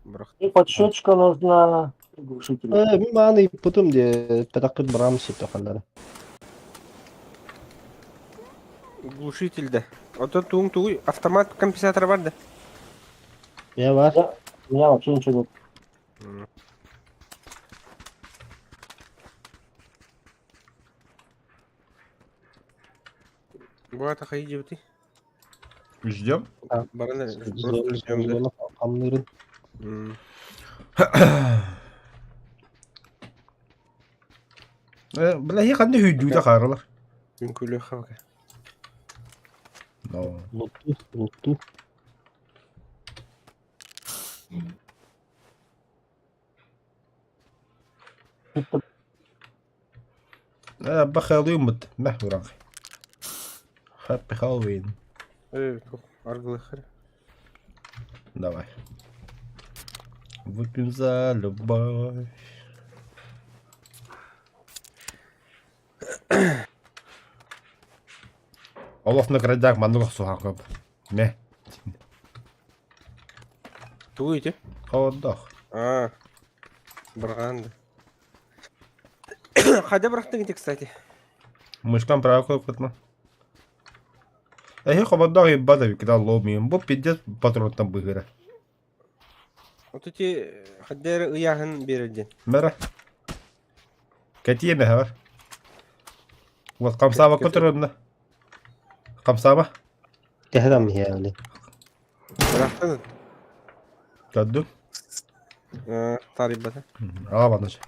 Speaker 3: Брах.
Speaker 5: И подшучка нужна. Глушитель.
Speaker 2: Маны потом де педакыт брамсы тоханара.
Speaker 3: Глушитель, да. Вот тут туй автомат компенсатора бар, да?
Speaker 2: Я бар.
Speaker 5: У меня вообще ничего нет.
Speaker 3: Бывает, охайди ты.
Speaker 1: Ждем.
Speaker 3: Барана, просто ждем, да?
Speaker 2: Хамнырын.
Speaker 1: Бля, я қандай үйдуді қарылар.
Speaker 3: Күлі хавка.
Speaker 2: Лутту.
Speaker 1: بخالوين مت محور أخي. Happy Halloween.
Speaker 3: Аргылы хыр.
Speaker 1: Давай. Выпьем за любовь. Олоф на градях манух сухаков. Не.
Speaker 3: Туйте.
Speaker 1: Холодох.
Speaker 3: Барганды. Хада брахтың ете, кстати.
Speaker 1: Мышкам правил кутно. Я холодох и бадови кидал ломием. Бо пиздец патрон там выгора.
Speaker 3: Вот эти хаддер уяхан береден.
Speaker 1: Мера. Катие мехар. Вот камсава кутырынна. Камсава.
Speaker 2: Tehram yani.
Speaker 3: Брахтың.
Speaker 1: Кадду.
Speaker 3: Тарибата.
Speaker 1: Аваныш.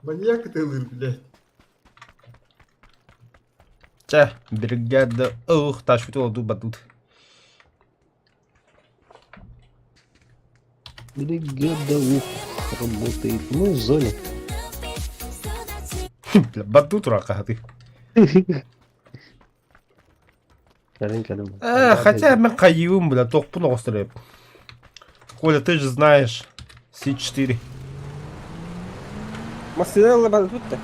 Speaker 8: Маньяк ты, блядь.
Speaker 1: Че, бригада. Ух, таш фитул ду бадут.
Speaker 2: Бригада УФ работает. Мы в зоне.
Speaker 1: Бля, Баду дурака ты.
Speaker 2: Калин.
Speaker 1: Хотя мы каюм, бля, тохпун острый. Коля, ты же знаешь. С4.
Speaker 3: Мастерелла бада тут-то.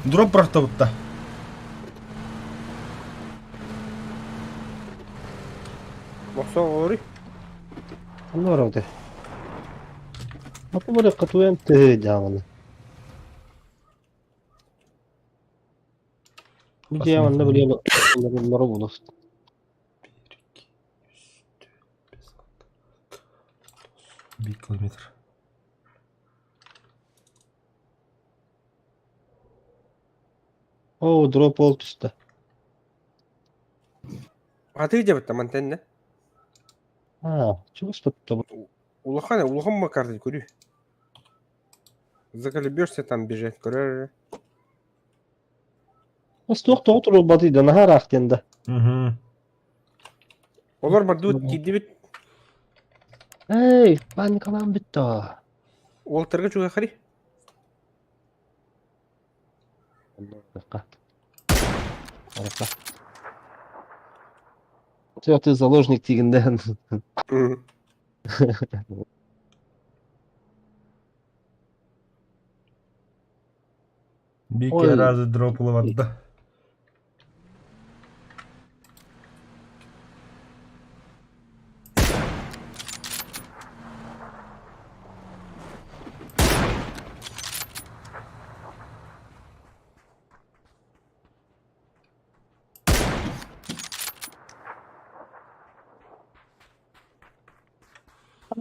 Speaker 1: Дроп братовта.
Speaker 3: Мақсау ори.
Speaker 2: Анорады. Апа böyle katıyan tı devamlı. Bu devamlı böyle bunları bulur.
Speaker 1: 1 kilometr.
Speaker 2: Oo drop oldu işte.
Speaker 3: Атый деп атам антенне.
Speaker 2: Ha, çok спотта.
Speaker 3: Улахана, улахан макарды көрü. Заколебешься там бежать, көрер.
Speaker 2: Nasıl otur o batıydı nahar aktiyende.
Speaker 3: Олар бар дуыт киді бит.
Speaker 2: Hey, panikalan bitti o.
Speaker 3: Олтарға жүге қари.
Speaker 2: Арка. Ты заложник тигинден.
Speaker 1: Bir
Speaker 2: Ой.
Speaker 1: kere razı drop'lu vardı.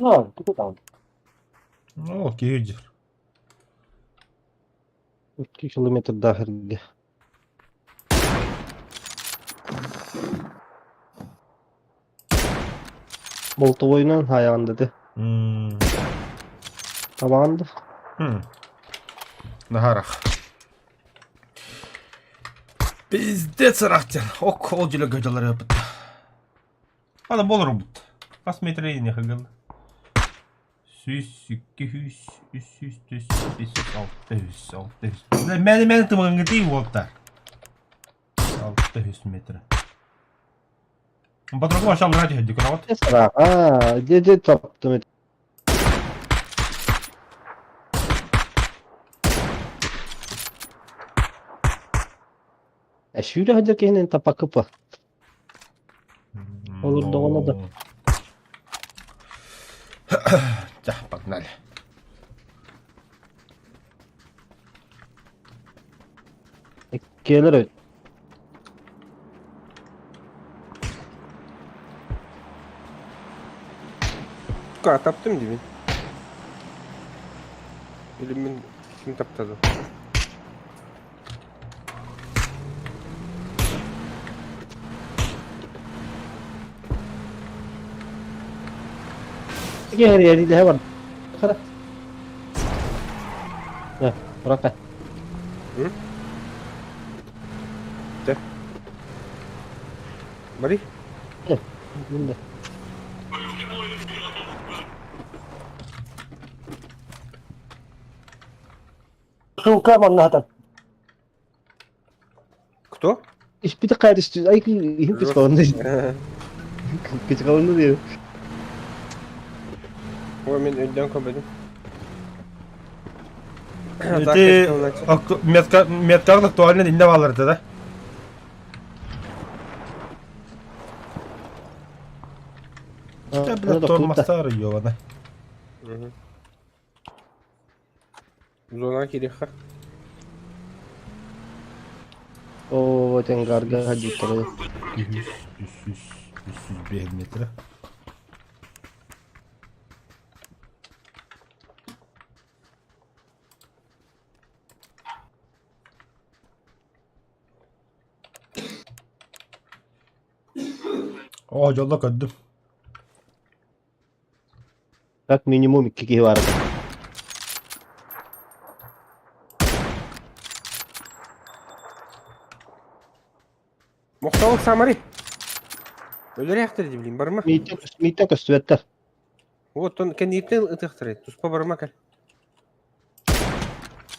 Speaker 5: Ну, кто там?
Speaker 1: O giydir.
Speaker 2: 2 kilometre dahilde. Boltovoy'la hayvan dedi. Tamamdı.
Speaker 1: Naharak. Пиздец рахтер. Ок, олжілі гөжалар өпіт. Ада бол робот. Қас метрейін еқігілді. Süs, 200, 300, 400, 500, 600. Мәні тымағын кедей олықтар. 600 метр. По-другому aşağı vuracak hadi kravat.
Speaker 2: Ne sıra? Aa, dedi taptım. Şöyle hadi kendin tapa kapı. Olur da ona da.
Speaker 1: Так, погнали.
Speaker 2: Gelir öyle.
Speaker 3: Таптым деймін. Или мен кім таптады?
Speaker 2: Her yeri de var. Kara. Ya, bırak.
Speaker 3: Бари?
Speaker 2: Bunda.
Speaker 5: Шелка вам надо.
Speaker 3: Кто?
Speaker 2: İş bir de kardeşti. Ay kim kız kalandı. Kız kalandı diyor.
Speaker 3: Ой, мен өйден көбедім.
Speaker 1: Ты меткалық актуален инде балырды да? Да, блядь, тормоздар ёбаны.
Speaker 3: Зона кереха.
Speaker 2: Oo, tengarga hadi tarayı.
Speaker 1: 300 metre. Aa yolla kördüm.
Speaker 2: Bak minimum 2 kişi var.
Speaker 3: Muhtavuк Самари. Өлеряқтыр деп білейін, бар ма?
Speaker 2: Митте көстүбеттер.
Speaker 3: Вот он кәнеттен ытықтырайды. Туспа бар ма кәл?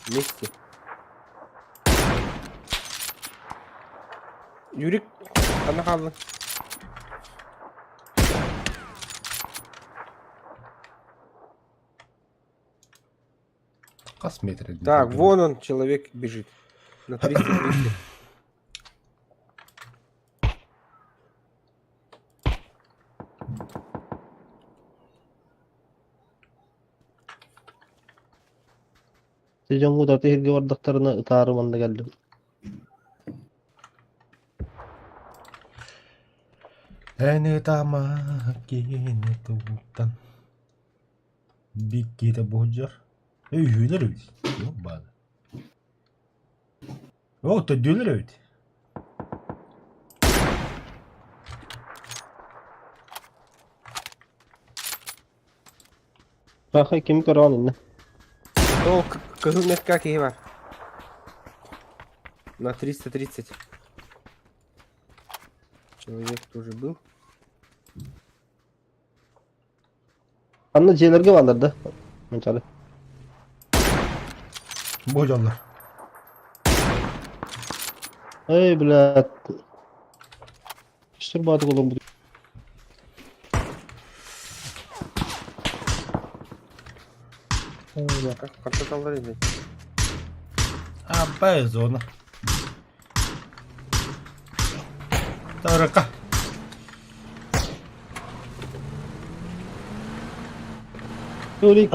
Speaker 3: Вместе. Юрик, қана қалдың?
Speaker 1: Kaç metre?
Speaker 3: Так, вон он, человек бежит. На 300-200.
Speaker 2: Sejong'u da tehirge bardaklarına ıtarım anda geldim.
Speaker 1: Beni tamakini tutan. Bikkide boğacar. Hüyler öyle. Yok bana. Yok da diyorlar öyle.
Speaker 2: Bakay kimi karavan inne.
Speaker 3: О, кызыл метка кейі бар. На 330. Человек тоже был.
Speaker 2: Anla C'lerge varlardı. Mençali.
Speaker 1: Boğacarlar.
Speaker 2: Ey блядь. Şur batık oğlum bu.
Speaker 3: Қартат алдар еді.
Speaker 1: Абай зона. Тарықа.
Speaker 5: Желтый.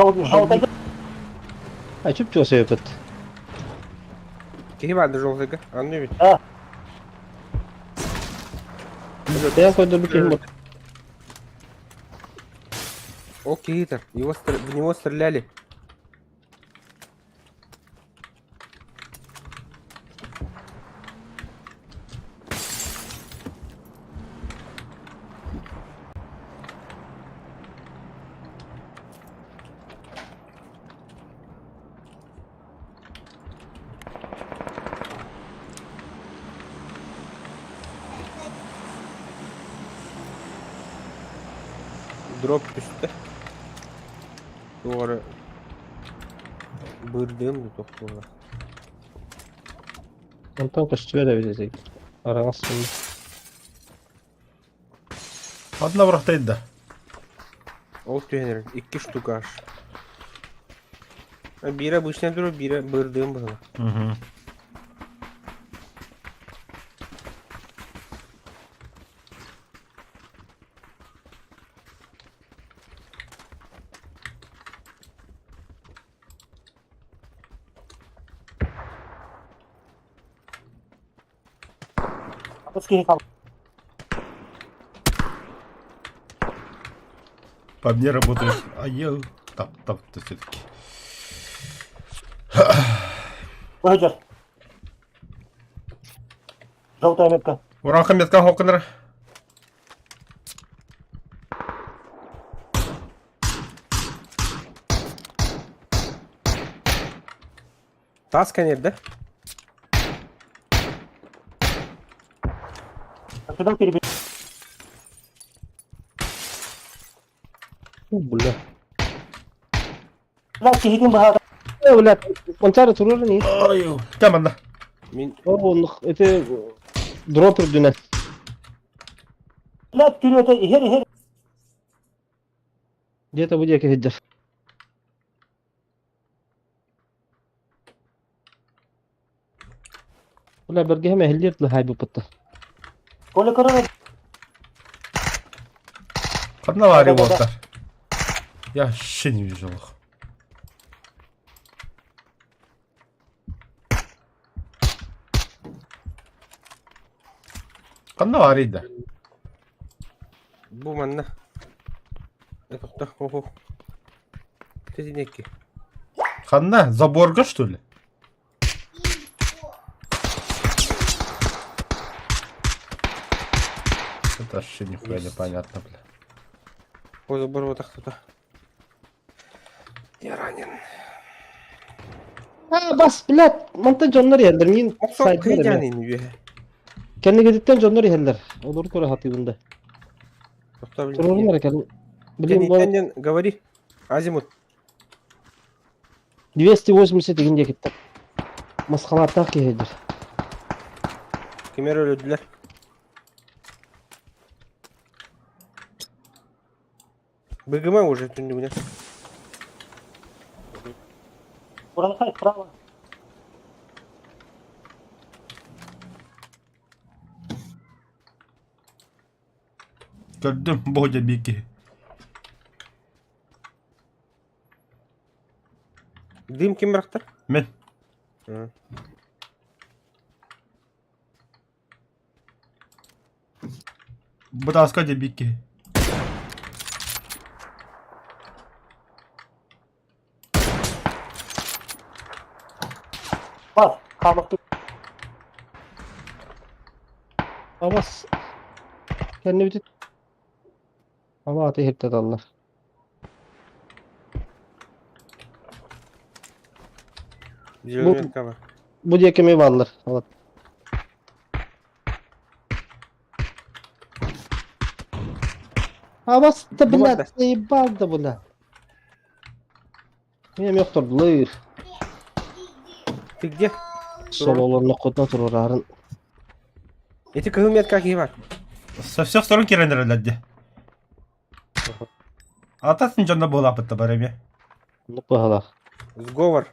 Speaker 2: Ay çöp çok sebep.
Speaker 3: Кейі барды жолдығы. Анны бит.
Speaker 2: Ben koydum bir kişi bak.
Speaker 3: О, кейі-то. В него стреляли. Дроп түсті. Doğru. Bırdığım da doktorlar.
Speaker 2: Ondan kaçtı verecek. Aramazsın.
Speaker 1: Adına bıraktaydı da.
Speaker 3: Ол түйенер. 2 штука аж. Бiri обычный дроп, biri bırdığım было.
Speaker 1: Hı hı. По мне работает. А я... Так-то все-таки.
Speaker 5: Боğacar. Желтая метка.
Speaker 1: Уранха метка хокнер.
Speaker 3: Таска нет, да?
Speaker 5: Сюда перебежал.
Speaker 2: Bula.
Speaker 5: Блядь, кихидин бахата.
Speaker 2: Ey блядь. Konçarı turur ni.
Speaker 1: Ай, tamam da.
Speaker 3: Мен...
Speaker 2: O ete drop ürdüne.
Speaker 5: Блядь, вперед, хер.
Speaker 2: Где-то будет хеджер. Ulan berge hemen hildir la hay bu pıttı.
Speaker 5: Коля корона.
Speaker 1: Kadına var ya bu atlar. Ya şey не вижу. Kadına var ya da.
Speaker 3: Bu manna. Это ого. Ты некий.
Speaker 1: Kadına заборга что ли? Это вообще нихуя непонятно, бля.
Speaker 3: Ой, забор вот так кто-то. Я ранен.
Speaker 2: Bas bilet. Mantan jonlar yerler. Min
Speaker 3: Sok
Speaker 2: saydılar
Speaker 3: kıyıcan
Speaker 2: ya.
Speaker 3: iniyor.
Speaker 2: Kendi gidipten jonlar yerler. Olur kore hatı bunda.
Speaker 3: Doktor
Speaker 2: Sorun var kendi. Bileyim bu
Speaker 3: Кенниден, говори. Азимут.
Speaker 2: 280 degince gittim. Maskala tak yedir.
Speaker 3: Kimler öldüler? БГМ уже тут не будет.
Speaker 5: Бросай справа.
Speaker 1: Gördüm boca biki.
Speaker 3: Дым кем бырақтар?
Speaker 1: Мен.
Speaker 3: Hı.
Speaker 1: Bu da asker biki.
Speaker 5: Bas. Kalmaktı.
Speaker 2: Bas. Kendi bitit. Ama atı hep Allah.
Speaker 3: Зеленый метка var.
Speaker 2: Bu diye kemiği varlar. Evet. Bas da
Speaker 3: Bu
Speaker 2: bilet.
Speaker 3: arada.
Speaker 2: Bal da bula. Benim yoktur bulayır.
Speaker 3: Ты где?
Speaker 2: Sol olanla koduna durur arın.
Speaker 3: Эти кылым метка какие var?
Speaker 1: Со всех сторон керендерелерdi. Атасын жонда болапытты бар эми.
Speaker 2: Ne pahala.
Speaker 3: Сговор.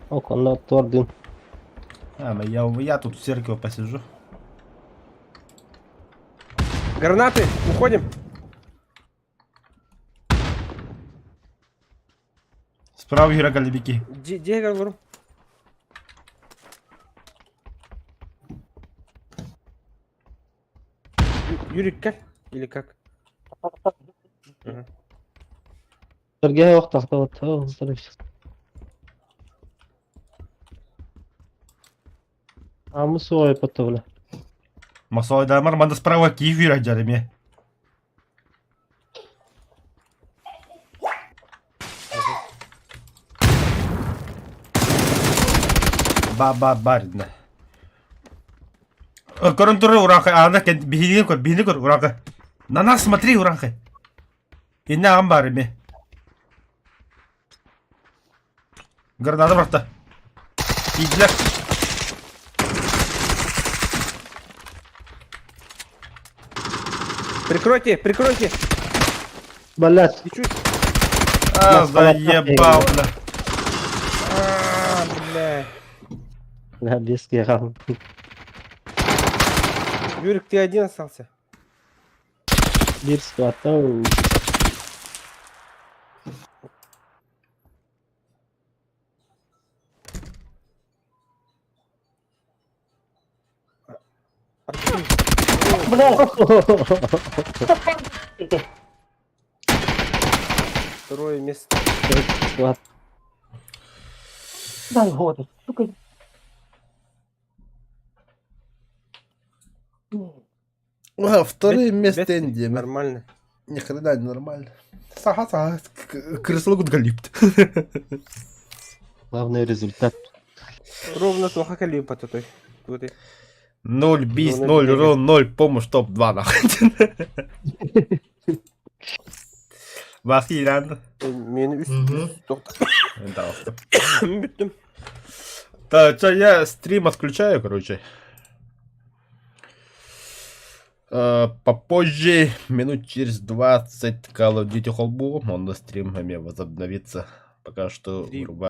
Speaker 2: O konuda atordum.
Speaker 1: Я тут в церкви посижу.
Speaker 3: Гранаты. Уходим.
Speaker 1: Справа Юра Галибики.
Speaker 3: Где я говорю? Юрик как? Или как? Ага.
Speaker 2: Sergeye yok tahta var. Tamam. Амы суай потовля.
Speaker 1: Масой дамар манда справа Киев Юра Джареми. Барина. Корантуры уранха, ана кен бихини кор уранха. На нас смотри уранха. Инна амбарами. Граната брата. Идлер.
Speaker 3: Прикройте, прикройте.
Speaker 2: Блять.
Speaker 3: Чуть-чуть.
Speaker 1: Заебал, бля.
Speaker 3: Бля.
Speaker 2: Я без героя.
Speaker 3: Юрик, ты один остался.
Speaker 2: Bir squat'ta.
Speaker 5: Блядь.
Speaker 3: Второе место.
Speaker 2: Squat.
Speaker 5: Дай годы. Сука.
Speaker 1: Вторые
Speaker 3: Бет-
Speaker 1: места
Speaker 3: бет-
Speaker 1: Индии.
Speaker 3: Нормально.
Speaker 1: Ни хрена не нормально. Саха, крыслугут галипт.
Speaker 2: Главный результат.
Speaker 3: Ровно то, как Олимпа тут.
Speaker 1: 0 бис,
Speaker 3: Ну,
Speaker 1: 0
Speaker 3: нафига.
Speaker 1: урон, 0 помощь, топ-2 нахуй. Вахиран.
Speaker 3: Мені üst тоқта.
Speaker 1: Да.
Speaker 3: Біттім.
Speaker 1: Так, что я стрим отключаю, короче. Попозже, минут через 20, Call of Duty Hellboy, он на стрим возобновится. Пока что
Speaker 3: Стрим.
Speaker 1: врубаю.